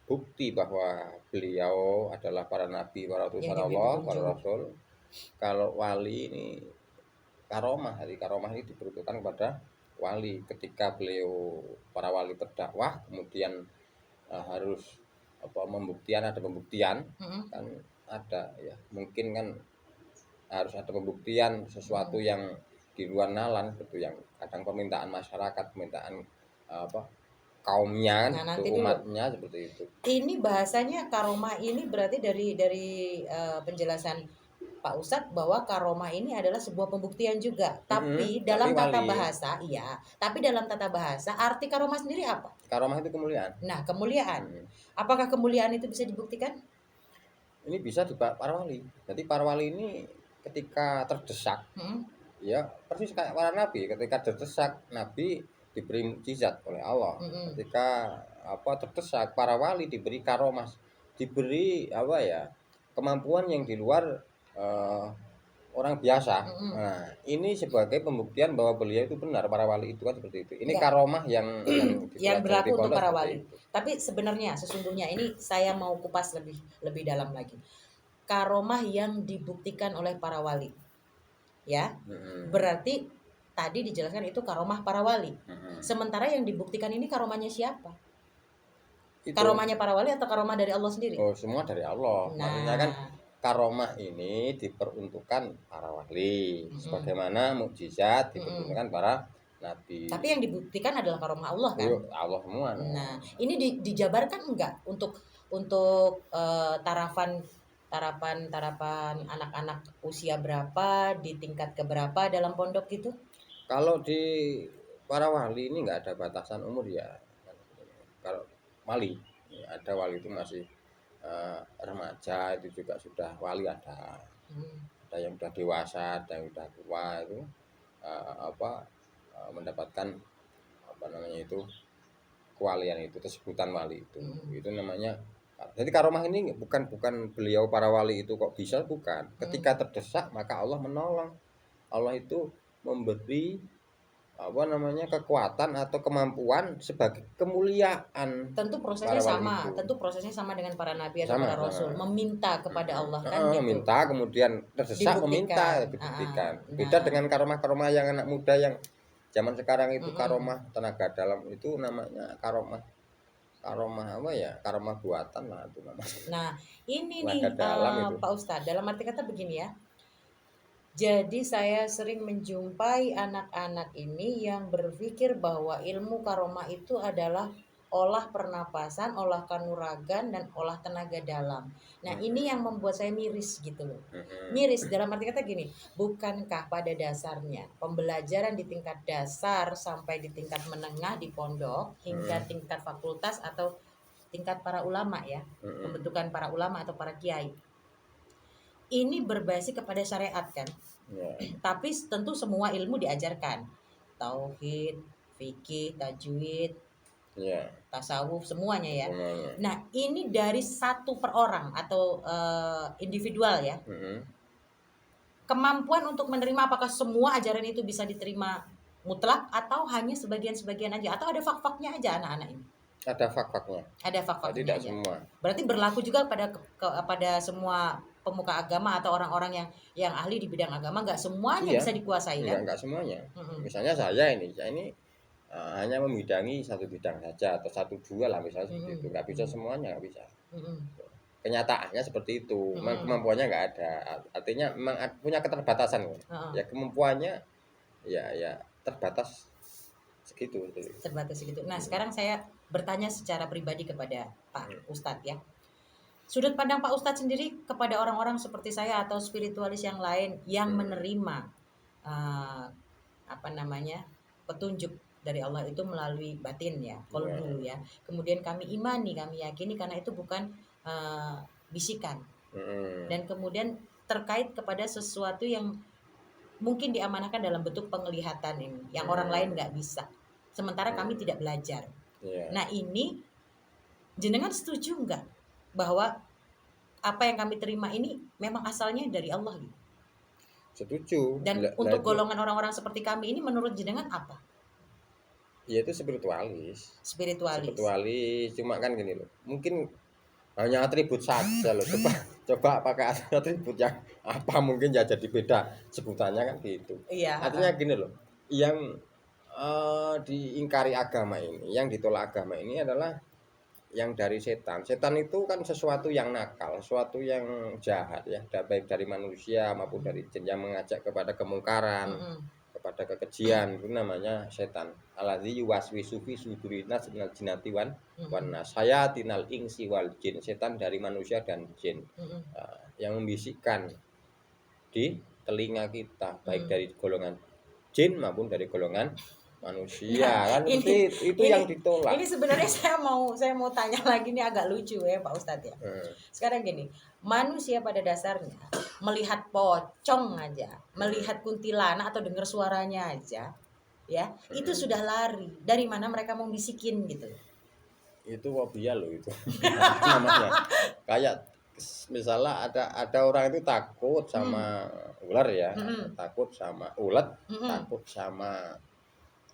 bukti bahwa beliau adalah para nabi, para Yang utusan diberi Allah, para petunjuk. rasul. Kalau wali ini karomah, hari karomah ini diperuntukkan kepada wali ketika beliau para wali berdakwah, kemudian harus apa pembuktian, ada pembuktian Mm-mm. kan, ada ya mungkin kan harus ada pembuktian sesuatu Mm-mm. yang di luar nalar gitu, yang kadang permintaan masyarakat, permintaan apa kaumnya kan Nah, gitu, nanti dulu. umatnya seperti itu. Ini bahasanya karomah ini berarti dari penjelasan Pak Ustadz bahwa karomah ini adalah sebuah pembuktian juga. Tapi Tapi dalam tata wali bahasa, iya. Tapi dalam tata bahasa, arti karomah sendiri apa? karomah itu kemuliaan. Nah, kemuliaan. Mm-mm. Apakah kemuliaan itu bisa dibuktikan? Ini bisa di para wali. Jadi para wali ini ketika terdesak, Hmm? ya persis kayak para nabi, ketika terdesak nabi diberi mukjizat oleh Allah. Mm-mm. Ketika apa terdesak para wali diberi karomah, diberi apa ya kemampuan yang di luar eh, orang biasa. Mm-mm. Nah, ini sebagai pembuktian bahwa beliau itu benar, para wali itu kan seperti itu. Ini Enggak. karomah yang Yang dipelajari di berlaku untuk pondok para seperti wali. itu. Tapi sebenarnya, sesungguhnya ini saya mau kupas lebih lebih dalam lagi. Karomah yang dibuktikan oleh para wali. Ya, Mm-mm. berarti tadi dijelaskan itu karomah para wali. Mm-mm. Sementara yang dibuktikan ini karomahnya siapa? Itu Karomahnya para wali atau karomah dari Allah sendiri? oh semua dari Allah. Maksudnya kan Nah, karomah ini diperuntukkan para wali, mm-mm, sebagaimana mukjizat mm-mm. diperuntukkan para nabi. Tapi yang dibuktikan adalah karomah Allah kan? Itu Allah semua. Nah, No. ini dijabarkan enggak untuk tarapan tarapan anak-anak usia berapa, di tingkat keberapa dalam pondok gitu? Kalau di para wali ini nggak ada batasan umur ya. Kalau wali, ya, ada wali itu masih remaja, itu juga sudah wali ada. Hmm. Ada yang sudah dewasa, ada yang sudah tua itu apa mendapatkan apa namanya itu kewalian itu, sebutan wali Hmm. itu namanya. Jadi karomah ini bukan bukan beliau para wali itu kok bisa, bukan, Hmm. ketika terdesak maka Allah menolong. Allah itu memberi apa namanya kekuatan atau kemampuan sebagai kemuliaan para wali itu. Tentu prosesnya sama dengan para nabi atau Sama para sama. rasul, meminta kepada Allah kan gitu. Minta, kemudian terdesak meminta Dibuktikan. dibuktikan. Beda Nah, dengan karomah-karomah yang anak muda yang zaman sekarang itu, mm-mm. karomah tenaga dalam itu namanya karomah. Karomah apa ya? Karomah buatan lah itu namanya. Nah, ini nih Tenaga dalam itu. Pak Ustadz, dalam arti kata begini ya. Jadi saya sering menjumpai anak-anak ini yang berpikir bahwa ilmu karomah itu adalah olah pernapasan, olah kanuragan, dan olah tenaga dalam. Nah, ini yang membuat saya miris gitu loh. Miris dalam arti kata gini, bukankah pada dasarnya pembelajaran di tingkat dasar sampai di tingkat menengah di pondok hingga tingkat fakultas atau tingkat para ulama ya, pembentukan para ulama atau para kiai. Ini berbasis kepada syariat kan. Ya. Tapi tentu semua ilmu diajarkan. Tauhid, fikih, tajwid, Ya. tasawuf, semuanya ya. Semuanya. Nah, ini dari satu per orang atau individual ya. Kemampuan untuk menerima apakah semua ajaran itu bisa diterima mutlak atau hanya sebagian-sebagian aja atau ada fak-faknya aja anak-anak ini. Ada fak-faknya. Ada Jadi fak-faknya tidak aja. semua. Berarti berlaku juga pada semua pemuka agama atau orang-orang yang ahli di bidang agama, nggak semuanya Iya. bisa dikuasai kan? Enggak semuanya. Mm-mm. Misalnya saya ini hanya membidangi satu bidang saja atau satu dua lah misalnya seperti Mm-mm. itu. Nggak bisa semuanya, nggak bisa. Mm-mm. Kenyataannya seperti itu. Memang Mm-mm. kemampuannya nggak ada. Artinya memang punya keterbatasan. Uh-uh. Ya kemampuannya ya terbatas segitu. Terbatas gitu. Nah, sekarang saya bertanya secara pribadi kepada Pak Ustadz ya. Sudut pandang Pak Ustadz sendiri kepada orang-orang seperti saya atau spiritualis yang lain yang menerima uh, apa namanya petunjuk dari Allah itu melalui batin ya, kolbu ya. Kemudian kami imani, kami yakini karena itu bukan bisikan. Dan kemudian terkait kepada sesuatu yang mungkin diamanahkan dalam bentuk penglihatan ini, yang orang lain nggak bisa. Sementara kami tidak belajar. Nah ini jenengan setuju nggak bahwa apa yang kami terima ini memang asalnya dari Allah gitu? Setuju. Dan untuk golongan orang-orang seperti kami ini menurut jenengan apa? Ya itu spiritualis. Spiritualis. Spiritualis cuma kan gini loh. Mungkin hanya atribut saja loh. Coba pakai atribut yang apa mungkin ya jadi beda sebutannya kan gitu. Iya, Artinya gini loh. Yang diingkari agama ini, yang ditolak agama ini adalah yang dari setan. Setan itu kan sesuatu yang nakal, sesuatu yang jahat ya, baik dari manusia maupun dari jin yang mengajak kepada kemungkaran, kepada kekejian, itu namanya setan. Alladzi yuwaswisu fi sudurin nas minal jinnati wan nas. Sayatinal insi wal jin, setan dari manusia dan jin. Yang membisikkan di telinga kita, baik dari golongan jin maupun dari golongan manusia kan itu yang ditolak. Ini sebenarnya saya mau tanya lagi nih, agak lucu ya Pak Ustadz ya. Sekarang gini, manusia pada dasarnya melihat pocong aja, melihat kuntilanak atau dengar suaranya aja, ya itu sudah lari. Dari mana mereka mau bisikin gitu? Itu fobia loh itu. Namanya kayak misalnya ada orang itu takut sama ular ya, takut sama ulet, takut sama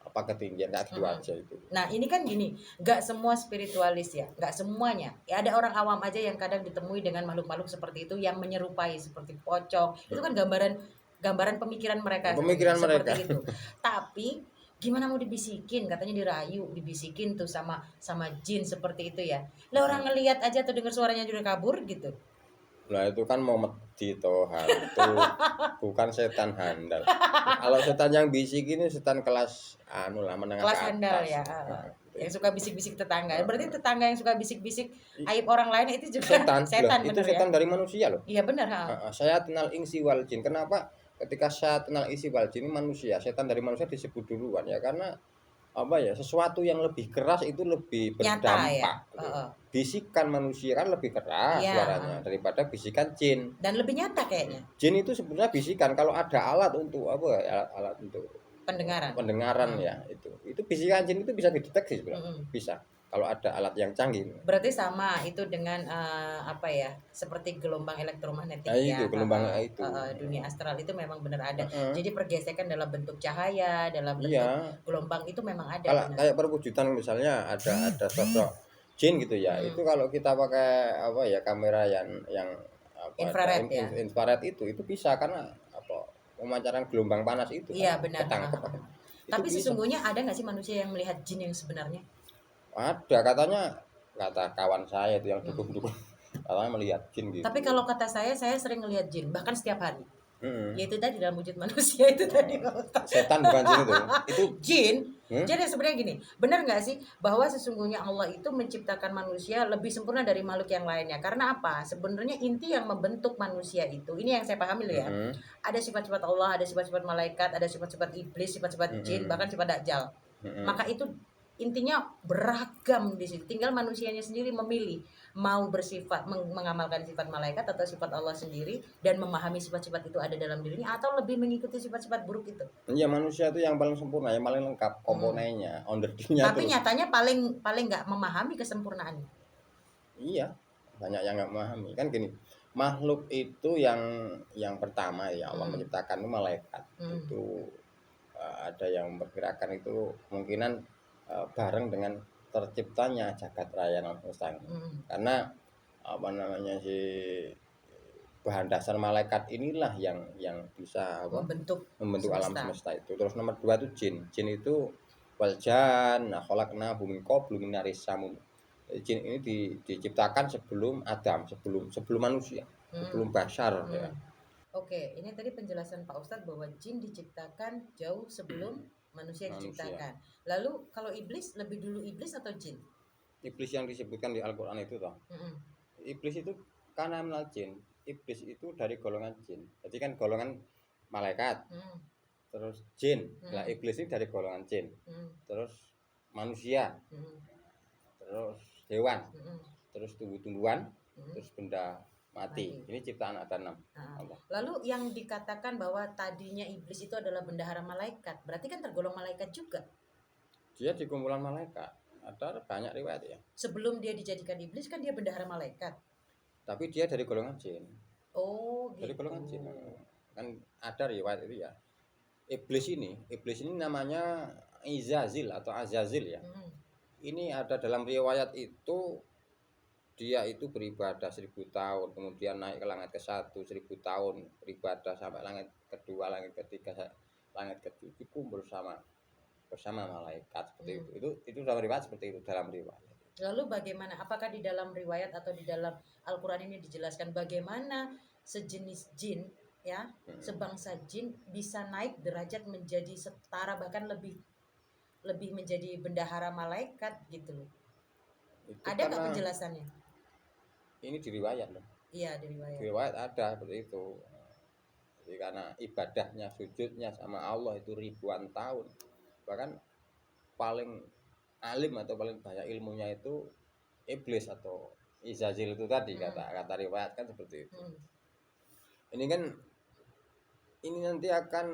apa ketinggian, kayak gitu aja itu. Nah ini kan gini, nggak semua spiritualis ya, nggak semuanya. Ya ada orang awam aja yang kadang ditemui dengan makhluk-makhluk seperti itu yang menyerupai seperti pocong. Itu kan gambaran pemikiran mereka. Pemikiran seperti mereka. itu. Tapi gimana mau dibisikin? Katanya dirayu, dibisikin tuh sama jin seperti itu ya. Lah orang ngelihat aja atau dengar suaranya juga kabur gitu. Lah itu kan mau medhi toh hantu, bukan setan handal. Kalau setan yang bisik ini setan kelas menengah Kelas ke handal atas. ya. Yang suka bisik-bisik tetangga. Berarti tetangga yang suka bisik-bisik I- aib orang lain itu juga Setan, setan loh, itu bener ya. setan dari manusia loh. Iya benar. Saya kenal insi wal jin. Kenapa ketika saya kenal insi wal jin manusia, setan dari manusia disebut duluan ya karena apa ya, sesuatu yang lebih keras itu lebih Nyata ya. berdampak gitu. Bisikan manusia kan lebih keras Iya, suaranya daripada bisikan jin. Dan lebih nyata kayaknya Jin itu sebenarnya bisikan kalau ada alat untuk apa ya, alat untuk pendengaran. ya itu bisikan jin itu bisa dideteksi sebenarnya. Bisa kalau ada alat yang canggih. Berarti sama itu dengan apa ya, seperti gelombang elektromagnetik Nah, ya. itu gelombangnya itu. Dunia astral itu memang benar ada. Jadi pergesekan dalam bentuk cahaya, dalam bentuk Iya. gelombang itu memang ada. Kalau Benar. kayak perwujudan misalnya ada sosok jin gitu ya. Itu kalau kita pakai apa ya, kamera yang apa, Infrared ya. infrared itu bisa karena apa, pemancaran gelombang panas itu Iya kan benar. ketangkep. Tapi Bisa. sesungguhnya ada nggak sih manusia yang melihat jin yang sebenarnya? Ada katanya, kata kawan saya itu yang dukung-dukung katanya melihat jin gitu. Tapi kalau kata saya sering melihat jin bahkan setiap hari. Yaitu tadi dalam wujud manusia itu tadi. Setan bukan jin itu jin. Jadi sebenarnya gini, benar nggak sih bahwa sesungguhnya Allah itu menciptakan manusia lebih sempurna dari makhluk yang lainnya? Karena apa? Sebenarnya inti yang membentuk manusia itu, ini yang saya pahami loh ya. Ada sifat-sifat Allah, ada sifat-sifat malaikat, ada sifat-sifat iblis, sifat-sifat jin, bahkan sifat dajjal. Maka itu intinya beragam di situ. Tinggal manusianya sendiri memilih mau bersifat mengamalkan sifat malaikat atau sifat Allah sendiri dan memahami sifat-sifat itu ada dalam dirinya atau lebih mengikuti sifat-sifat buruk itu. Iya, manusia itu yang paling sempurna, yang paling lengkap komponennya, onderdinya. Tapi nyatanya paling nggak memahami kesempurnaannya. Iya, banyak yang nggak memahami. Kan gini, makhluk itu yang pertama ya Allah menciptakan itu malaikat. Itu ada yang memperkirakan itu kemungkinan bareng dengan terciptanya jagat raya alam semesta. Karena apa namanya si bahan dasar malaikat inilah yang bisa apa, membentuk alam semesta itu. Terus nomor 2 itu jin. Jin itu waljan, khalaqna min qablu min naris samum. Jin ini diciptakan sebelum Adam, sebelum manusia, sebelum bashar ya. Oke, ini tadi penjelasan Pak Ustadz bahwa jin diciptakan jauh sebelum manusia diciptakan. Lalu kalau iblis, lebih dulu iblis atau jin? Iblis yang disebutkan di Al-Quran itu toh. Iblis itu karena menal jin. Iblis itu dari golongan jin. Jadi kan golongan malaikat. Terus jin. Nah, iblis ini dari golongan jin. Terus manusia. Terus hewan. Terus tumbuh-tumbuhan. Terus benda mati. Ini ciptaan ada 6. Lalu yang dikatakan bahwa tadinya iblis itu adalah bendahara malaikat, berarti kan tergolong malaikat juga. Dia di kumpulan malaikat. Ada banyak riwayat ya. Sebelum dia dijadikan iblis kan dia bendahara malaikat. Tapi dia dari golongan jin. Oh, gitu. Dari golongan jin. Kan ada riwayat itu ya. Iblis ini namanya Izazil atau Azazil ya. Mm. Ini ada dalam riwayat itu dia itu beribadah 1000 tahun, kemudian naik ke langit ke-1 1000 tahun, beribadah sampai langit kedua, langit ketiga, langit ketujuh kumpul bersama malaikat seperti Mm. itu. Itu dalam riwayat seperti itu dalam riwayat. Lalu bagaimana? Apakah di dalam riwayat atau di dalam Al-Quran ini dijelaskan bagaimana sejenis jin, ya, sebangsa jin bisa naik derajat menjadi setara bahkan lebih menjadi bendahara malaikat gitu loh. Itu Ada nggak karena penjelasannya? ini di riwayat loh. Iya di Di riwayat. riwayat ada seperti itu. Jadi karena ibadahnya, sujudnya sama Allah itu ribuan tahun. Bahkan paling alim atau paling banyak ilmunya itu iblis atau Izazil itu tadi, kata riwayat kan seperti itu. Hmm. Ini kan ini nanti akan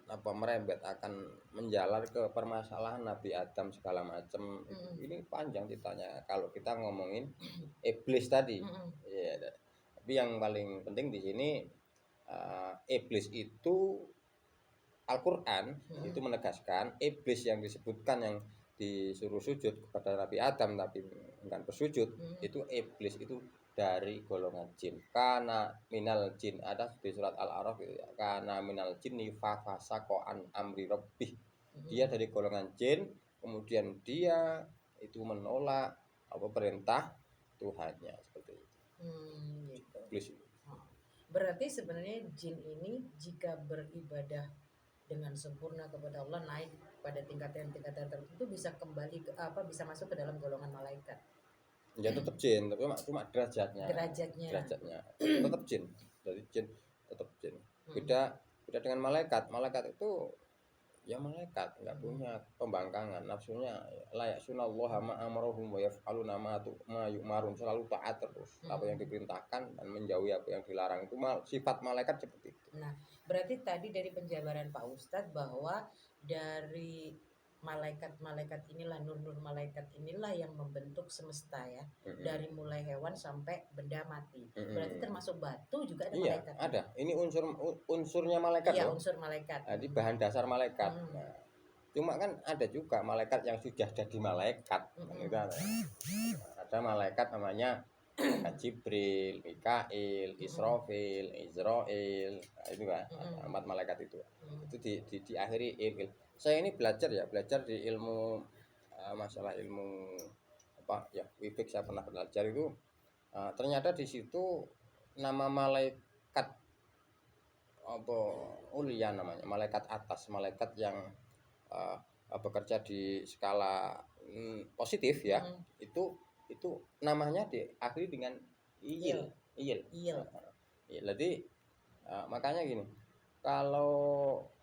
apa merembet, akan menjalar ke permasalahan Nabi Adam segala macam. Ini panjang ceritanya kalau kita ngomongin iblis tadi. Ya, tapi yang paling penting di sini iblis itu Al-Quran itu menegaskan iblis yang disebutkan yang disuruh sujud kepada Nabi Adam tapi enggan bersujud, itu iblis itu dari golongan jin. Karena minal jin, ada di surat Al-A'raf gitu ya. Karena minal jinni fa fasaqo an amri rabbih. Dia dari golongan jin, kemudian dia itu menolak apa perintah Tuhannya seperti itu. Gitu. Iblis itu. Berarti sebenarnya jin ini jika beribadah dengan sempurna kepada Allah naik pada tingkatan-tingkatan tertentu bisa kembali ke bisa masuk ke dalam golongan malaikat. Ya tetap jin, tapi cuma derajatnya. Derajatnya. Tetap jin. Dari jin tetap jin. Beda dengan malaikat. Malaikat itu ya malaikat, nggak punya pembangkangan, nafsunya layak sunallaha ma amarohum wa yaf'aluna ma yu'marun, selalu taat terus apa yang diperintahkan dan menjauhi apa yang dilarang. Itu sifat malaikat seperti itu. Nah, berarti tadi dari penjabaran Pak Ustadz bahwa dari malaikat-malaikat inilah, nur-nur malaikat inilah yang membentuk semesta ya. Dari mulai hewan sampai benda mati. Berarti termasuk batu juga ada Iya, malaikat. ada. Ini unsurnya malaikat Iya, loh. unsur malaikat. Jadi bahan dasar malaikat. Nah, cuma kan ada juga malaikat yang sudah jadi malaikat. Gitu kan. Ada malaikat namanya malaikat Jibril, Mikail, Israfil, Izrail, nah, itu kan empat malaikat itu. Itu diakhiri ilmu. Saya ini belajar di ilmu masalah ilmu apa ya, Wifik saya pernah belajar itu ternyata di situ nama malaikat apa ulia namanya, malaikat atas, malaikat yang bekerja di skala positif ya. Itu namanya diakhiri dengan iyil. Jadi makanya gini, kalau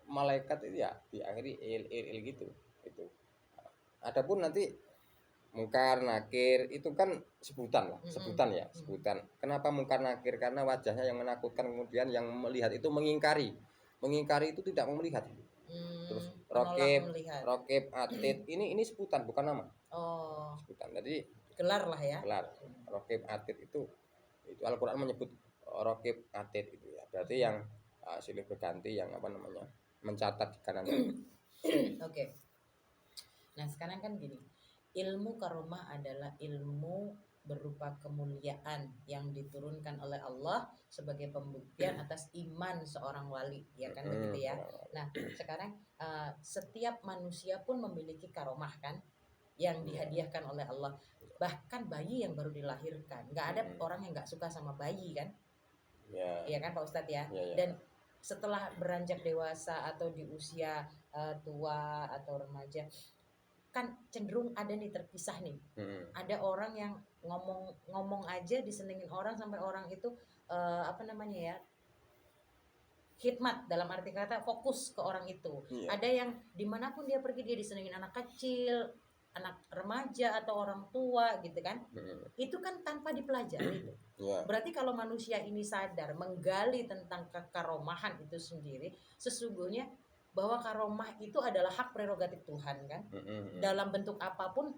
malaikat itu ya diakhiri il gitu. Adapun nanti mungkar nakir itu kan sebutan lah, sebutan. Kenapa mungkar nakir? Karena wajahnya yang menakutkan, kemudian yang melihat itu mengingkari itu tidak mau melihat. Terus rokib atid ini sebutan bukan nama. Sebutan. Jadi gelar lah ya. Gelar rokib atid itu Al-Quran menyebut rokib atid itu ya. Berarti yang silih berganti, yang apa namanya, mencatat di kanan. Oke. Nah sekarang kan gini, ilmu karomah adalah ilmu berupa kemuliaan yang diturunkan oleh Allah sebagai pembuktian atas iman seorang wali, ya kan begitu ya. Nah sekarang setiap manusia pun memiliki karomah kan, yang dihadiahkan oleh Allah. Bahkan bayi yang baru dilahirkan, nggak ada orang yang nggak suka sama bayi kan, ya kan Pak Ustadz ya. Dan setelah beranjak dewasa atau di usia tua atau remaja, kan cenderung ada nih terpisah nih. Ada orang yang ngomong aja disenengin orang sampai orang itu apa namanya ya, khidmat dalam arti kata fokus ke orang itu. Ada yang dimanapun dia pergi dia disenengin anak kecil, anak remaja atau orang tua gitu kan. Itu kan tanpa dipelajari tuh. Berarti kalau manusia ini sadar menggali tentang kekaromahan itu sendiri, sesungguhnya bahwa karomah itu adalah hak prerogatif Tuhan kan. Dalam bentuk apapun,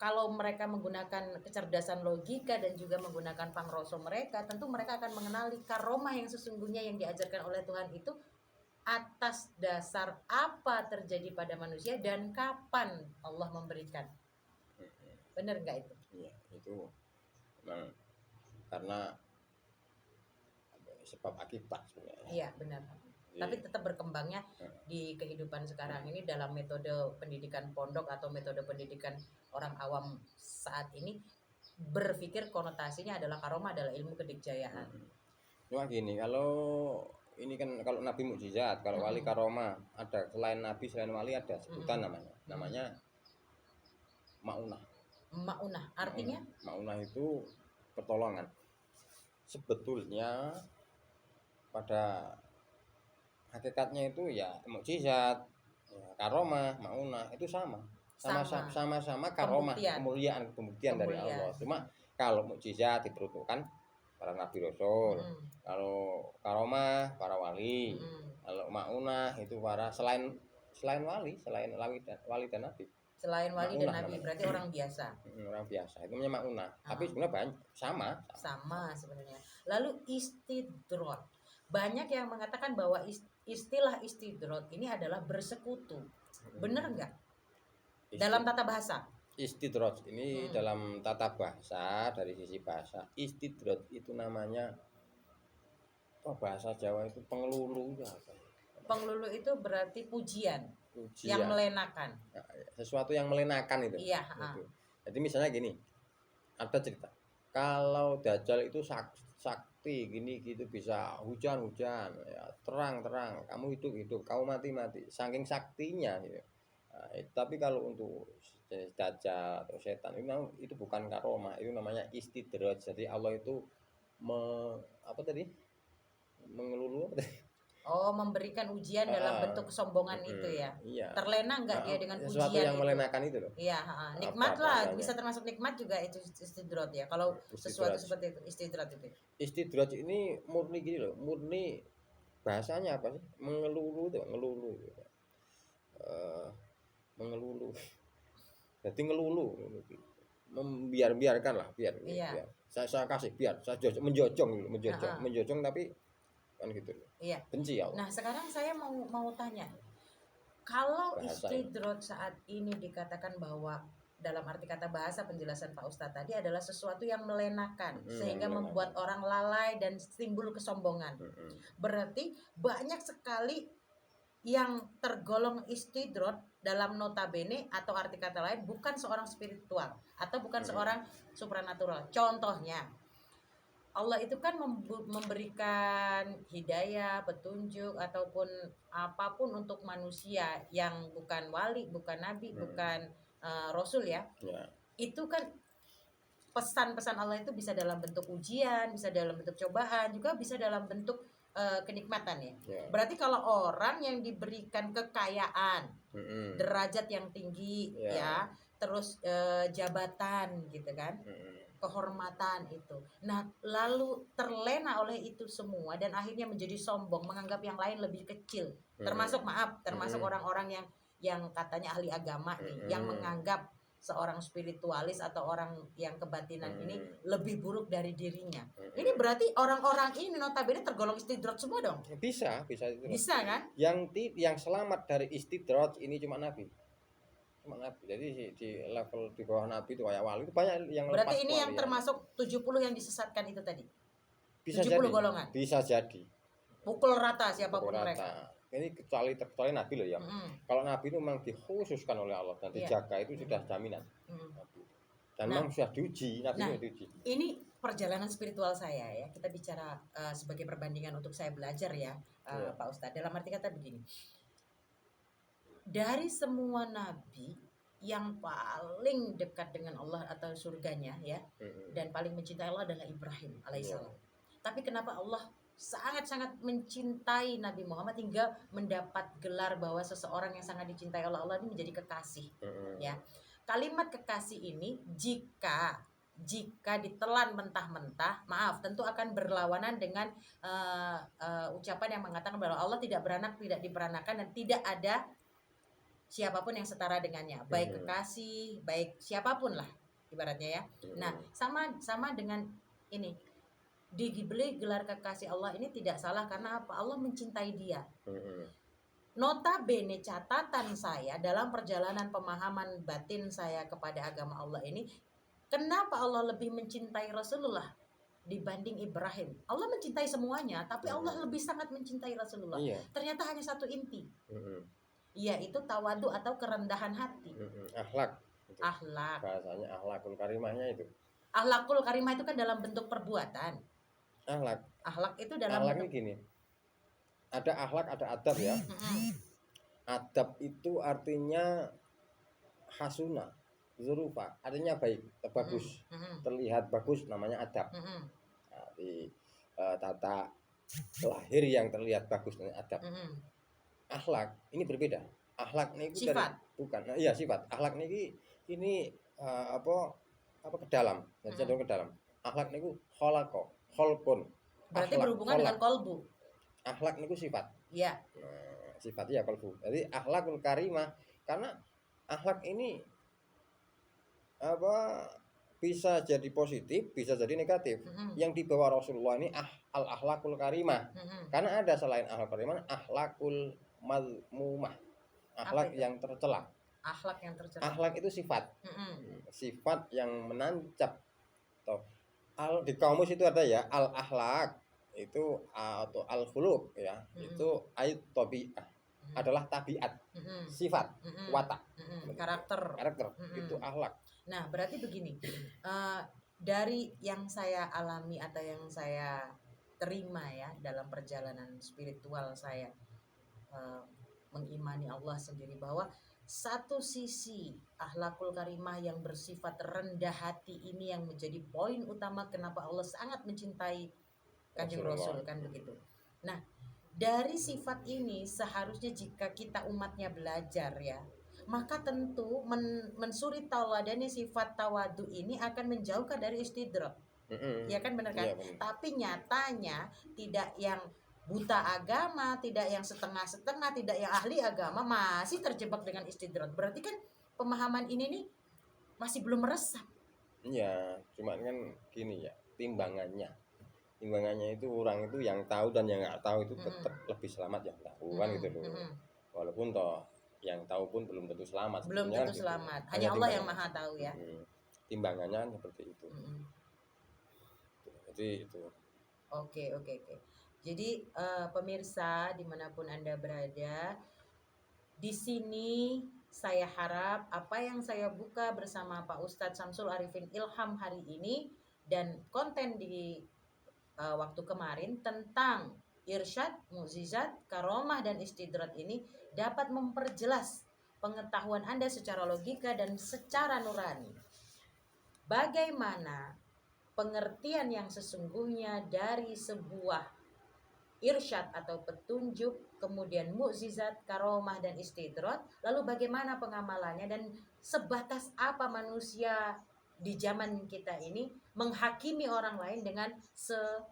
kalau mereka menggunakan kecerdasan logika dan juga menggunakan pangroso mereka, tentu mereka akan mengenali karomah yang sesungguhnya yang diajarkan oleh Tuhan itu atas dasar apa terjadi pada manusia dan kapan Allah memberikan. Benar nggak itu? Iya, itu memang karena sebab akibat sebenarnya. Iya, benar. Tapi Jadi, tetap berkembangnya di kehidupan sekarang ini dalam metode pendidikan pondok atau metode pendidikan orang awam saat ini berpikir konotasinya adalah karomah adalah ilmu kedikjayaan. cuma gini, kalau ini kan kalau nabi mukjizat, kalau wali Mm-mm. karomah, ada selain nabi selain wali ada sebutan Mm-mm. namanya maunah. Maunah artinya Maunah itu pertolongan. Sebetulnya pada hakikatnya itu ya mukjizat, ya, karomah, maunah itu sama. sama Sama-sama karomah, pembuktian. pembuktian dari Allah. Kemuliaan. Cuma kalau mukjizat diperuntukkan para nabi rasul. Mm-mm. Kalau karomah para wali. Mm-mm. Kalau maunah itu para selain wali dan nabi. Selain wali dan Maunah nabi namanya. berarti orang biasa. Orang biasa itu namanya maunah. Tapi Ah, sebenarnya banyak sama. sama sebenarnya. Lalu istidrot. Banyak yang mengatakan bahwa istilah istidrot ini adalah bersekutu. Benar nggak? Dalam tata bahasa. Istidroj ini Mm-mm. dalam tata bahasa, dari sisi bahasa istidroj itu namanya, bahasa Jawa itu pengelulu ya apa ya? Pengelulu itu berarti pujian yang Ujian. melenakan. Nah, sesuatu yang melenakan itu. Iya, Itu. Jadi misalnya gini, ada cerita kalau Dajjal itu sakti gini gitu, bisa hujan-hujan ya, terang-terang, kamu hidup-hidup, kamu mati-mati, saking saktinya gitu. Nah, tapi kalau untuk jenis Dajjal atau setan itu bukan karomah, itu namanya istidraj. Jadi Allah itu apa tadi, mengelulu apa tadi? Oh, memberikan ujian dalam bentuk kesombongan itu ya. Iya. Terlena nggak Nah, dia dengan sesuatu pujian yang itu? melenakan itu loh. Iya, nikmat Apa lah, bahasanya? bisa termasuk nikmat juga itu istidrot ya. Kalau sesuatu Istidraj. seperti itu, istidrot itu. Istidraj ini murni gini loh, murni bahasanya apa sih? Mengelulu tuh, ngelulu. Eh, mengelulu. Jadi ngelulu, membiarkan lah, biar. Iya. Saya kasih biar, saya menjojong, Heeh. menjojong tapi kan gitu loh. Iya. Benci ya Allah. Nah, sekarang saya mau tanya, kalau Bahasa ini. istidrot saat ini dikatakan bahwa dalam arti kata bahasa penjelasan Pak Ustadz tadi adalah sesuatu yang melenakan sehingga Yang membuat melenakan. orang lalai dan timbul kesombongan. Berarti banyak sekali yang tergolong istidrot dalam notabene atau arti kata lain bukan seorang spiritual atau bukan seorang supranatural. Contohnya, Allah itu kan memberikan hidayah, petunjuk ataupun apapun untuk manusia yang bukan wali, bukan nabi, bukan rasul ya. Ya. Itu kan pesan-pesan Allah itu bisa dalam bentuk ujian, bisa dalam bentuk cobaan, juga bisa dalam bentuk kenikmatan ya. Ya. Berarti kalau orang yang diberikan kekayaan, derajat yang tinggi ya, terus jabatan gitu kan, kehormatan itu. Nah, lalu terlena oleh itu semua dan akhirnya menjadi sombong, menganggap yang lain lebih kecil. Termasuk termasuk orang-orang yang katanya ahli agama nih, yang menganggap seorang spiritualis atau orang yang kebatinan ini lebih buruk dari dirinya. Ini berarti orang-orang ini notabene tergolong istidrot semua dong. Bisa itu. Bisa kan? Yang selamat dari istidroj ini cuma nabi. Jadi di level di bawah nabi itu kayak wali itu banyak yang lepas. Berarti ini yang termasuk 70 yang disesatkan itu tadi. Bisa 70 jadi. golongan. Bisa jadi. Pukul rata siapapun mereka. Ini kecuali nabi loh ya. Kalau nabi itu memang dikhususkan oleh Allah dan dijaga, itu sudah jaminan. Dan memang sudah diuji, nabi sudah diuji. Ini perjalanan spiritual saya ya. Kita bicara sebagai perbandingan untuk saya belajar ya, Pak Ustadz. Dalam arti kata begini. Dari semua nabi yang paling dekat dengan Allah atau surganya ya, dan paling mencintai Allah adalah Ibrahim alaihissalam. Tapi kenapa Allah sangat-sangat mencintai Nabi Muhammad hingga mendapat gelar bahwa seseorang yang sangat dicintai oleh Allah ini menjadi kekasih ya. Kalimat kekasih ini jika ditelan mentah-mentah, maaf, tentu akan berlawanan dengan ucapan yang mengatakan bahwa Allah tidak beranak, tidak diperanakan, dan tidak ada siapapun yang setara dengannya, baik kekasih, baik siapapun lah ibaratnya ya. Nah, sama dengan ini. dibeli gelar kekasih Allah ini tidak salah karena apa? Allah mencintai dia. Mm-mm. Notabene catatan saya dalam perjalanan pemahaman batin saya kepada agama Allah ini, kenapa Allah lebih mencintai Rasulullah dibanding Ibrahim? Allah mencintai semuanya, tapi Allah lebih sangat mencintai Rasulullah. Iya. Ternyata hanya satu inti, Mm-mm. yaitu tawadu atau kerendahan hati. Mm-mm. Akhlak itu. Akhlak. Bahasanya akhlakul karimahnya itu. Akhlakul karimah itu kan dalam bentuk perbuatan. Akhlak. Akhlak itu dalam Akhlak ini bentuk gini. Ada akhlak, ada adab ya. Adab itu artinya hasuna, zurufa, artinya baik, bagus, terlihat bagus, namanya adab. Nah, di tata lahir yang terlihat bagus namanya adab. Akhlak ini berbeda. Akhlak ini Sifat. bukan, iya sifat. Akhlak ini apa ke dalam, cenderung ke dalam. Akhlak ini kholkon. Berarti Akhlak, berhubungan dengan kolbu. Akhlak ini sifat. Ya. Nah, sifatnya ya kolbu. Jadi akhlakul karimah, karena akhlak ini apa bisa jadi positif, bisa jadi negatif. Yang dibawa Rasulullah ini al akhlakul karimah. Karena ada selain akhlak karimah, akhlakul mazmumah. Akhlak yang tercela. Akhlak yang tercela. Akhlak itu sifat. Sifat yang menancap. Di kamus itu ada ya al akhlak itu atau al khuluq ya. Itu ayat tabi'ah. Adalah tabiat, sifat, watak, karakter. Itu akhlak. Nah, berarti begini, dari yang saya alami atau yang saya terima ya dalam perjalanan spiritual saya mengimani Allah sendiri, bahwa satu sisi akhlakul karimah yang bersifat rendah hati ini yang menjadi poin utama kenapa Allah sangat mencintai Kanjeng Rasul, kan begitu. Nah, dari sifat ini seharusnya jika kita umatnya belajar ya, maka tentu mensuri tawadani sifat tawadu ini akan menjauhkan dari istidrak. Ya kan, benar kan? Ya, benar. Tapi nyatanya tidak yang buta agama, tidak yang setengah-setengah, tidak yang ahli agama masih terjebak dengan istidrak. Berarti kan pemahaman ini nih masih belum meresap. Iya, cuma kan gini ya, timbangannya itu orang itu yang tahu dan yang nggak tahu itu tetap lebih selamat yang tahu kan gitu loh. Walaupun toh yang tahu pun belum tentu selamat. Belum tentu gitu. selamat. Hanya Allah yang maha tahu ya. Timbangannya kan seperti itu. Jadi itu. Oke. Jadi pemirsa dimanapun Anda berada, di sini saya harap apa yang saya buka bersama Pak Ustadz Syamsul Arifin Ilham hari ini dan konten di waktu kemarin tentang irsyad, mukjizat, karomah dan istidrat ini dapat memperjelas pengetahuan Anda secara logika dan secara nurani. Bagaimana pengertian yang sesungguhnya dari sebuah irsyad atau petunjuk, kemudian mukjizat, karomah dan istidrat, lalu bagaimana pengamalannya dan sebatas apa manusia di zaman kita ini menghakimi orang lain dengan sekedar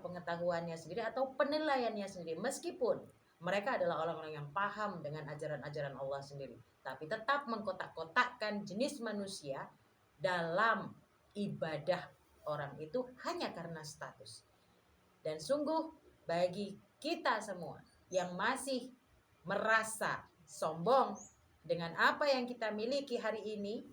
pengetahuannya sendiri atau penilaiannya sendiri, meskipun mereka adalah orang-orang yang paham dengan ajaran-ajaran Allah sendiri, tapi tetap mengkotak-kotakkan jenis manusia dalam ibadah orang itu hanya karena status. Dan sungguh bagi kita semua yang masih merasa sombong dengan apa yang kita miliki hari ini,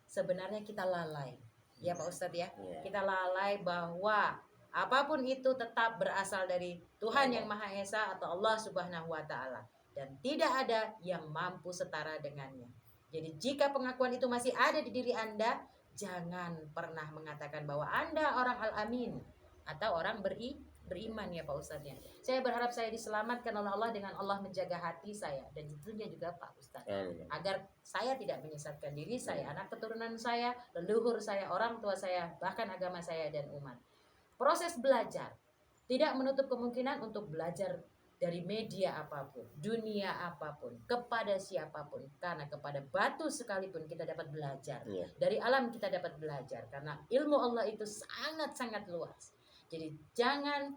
sebenarnya kita lalai. Ya Pak Ustadz ya, kita lalai bahwa apapun itu tetap berasal dari Tuhan yang Maha Esa atau Allah Subhanahu wa Ta'ala, dan tidak ada yang mampu setara dengannya. Jadi jika pengakuan itu masih ada di diri Anda, jangan pernah mengatakan bahwa Anda orang al-amin atau orang beriman ya Pak Ustadz ya. Saya berharap saya diselamatkan oleh Allah dengan Allah menjaga hati saya dan tentunya juga Pak Ustadz, agar saya tidak menyesatkan diri saya, anak keturunan saya, leluhur saya, orang tua saya, bahkan agama saya dan umat. Proses belajar tidak menutup kemungkinan untuk belajar dari media apapun, dunia apapun, kepada siapapun, karena kepada batu sekalipun kita dapat belajar. Dari alam kita dapat belajar, karena ilmu Allah itu sangat-sangat luas. Jadi jangan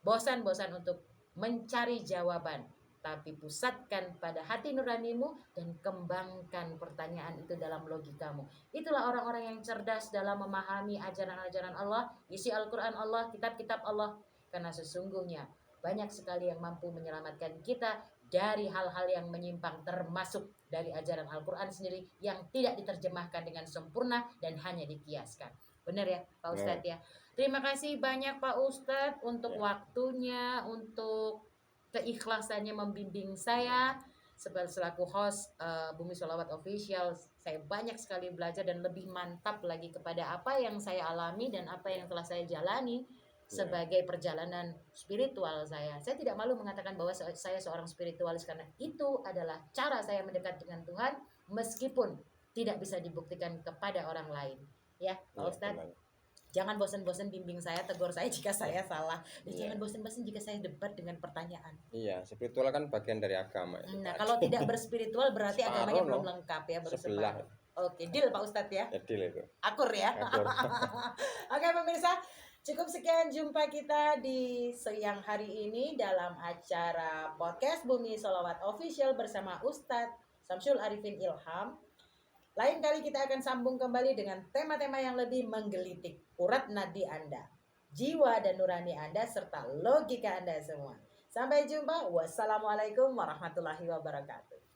bosan-bosan untuk mencari jawaban tapi pusatkan pada hati nuranimu dan kembangkan pertanyaan itu dalam logikamu. Itulah orang-orang yang cerdas dalam memahami ajaran-ajaran Allah, isi Al-Quran Allah, kitab-kitab Allah. Karena sesungguhnya banyak sekali yang mampu menyelamatkan kita dari hal-hal yang menyimpang, termasuk dari ajaran Al-Quran sendiri yang tidak diterjemahkan dengan sempurna dan hanya dikiaskan. Benar ya Pak Ustadz ya. Terima kasih banyak Pak Ustadz untuk waktunya, untuk keikhlasannya membimbing saya selaku host Bumi Sholawat Official. Saya banyak sekali belajar dan lebih mantap lagi kepada apa yang saya alami dan apa yang telah saya jalani sebagai perjalanan spiritual saya. Saya tidak malu mengatakan bahwa saya seorang spiritualis karena itu adalah cara saya mendekat dengan Tuhan meskipun tidak bisa dibuktikan kepada orang lain. Ya, Pak Ustadz. Jangan bosan-bosan bimbing saya, tegur saya jika saya salah. Dan jangan bosan-bosan jika saya debat dengan pertanyaan. Iya, spiritual kan bagian dari agama. Nah, kalau tidak berspiritual berarti agamanya belum lengkap ya, baru separuh. Oke, deal Pak Ustadz ya. Deal itu. Akur ya. Oke pemirsa, cukup sekian jumpa kita di siang hari ini dalam acara podcast Bumi Sholawat Official bersama Ustadz Samsul Arifin Ilham. Lain kali kita akan sambung kembali dengan tema-tema yang lebih menggelitik urat nadi Anda, jiwa dan nurani Anda, serta logika Anda semua. Sampai jumpa. Wassalamualaikum warahmatullahi wabarakatuh.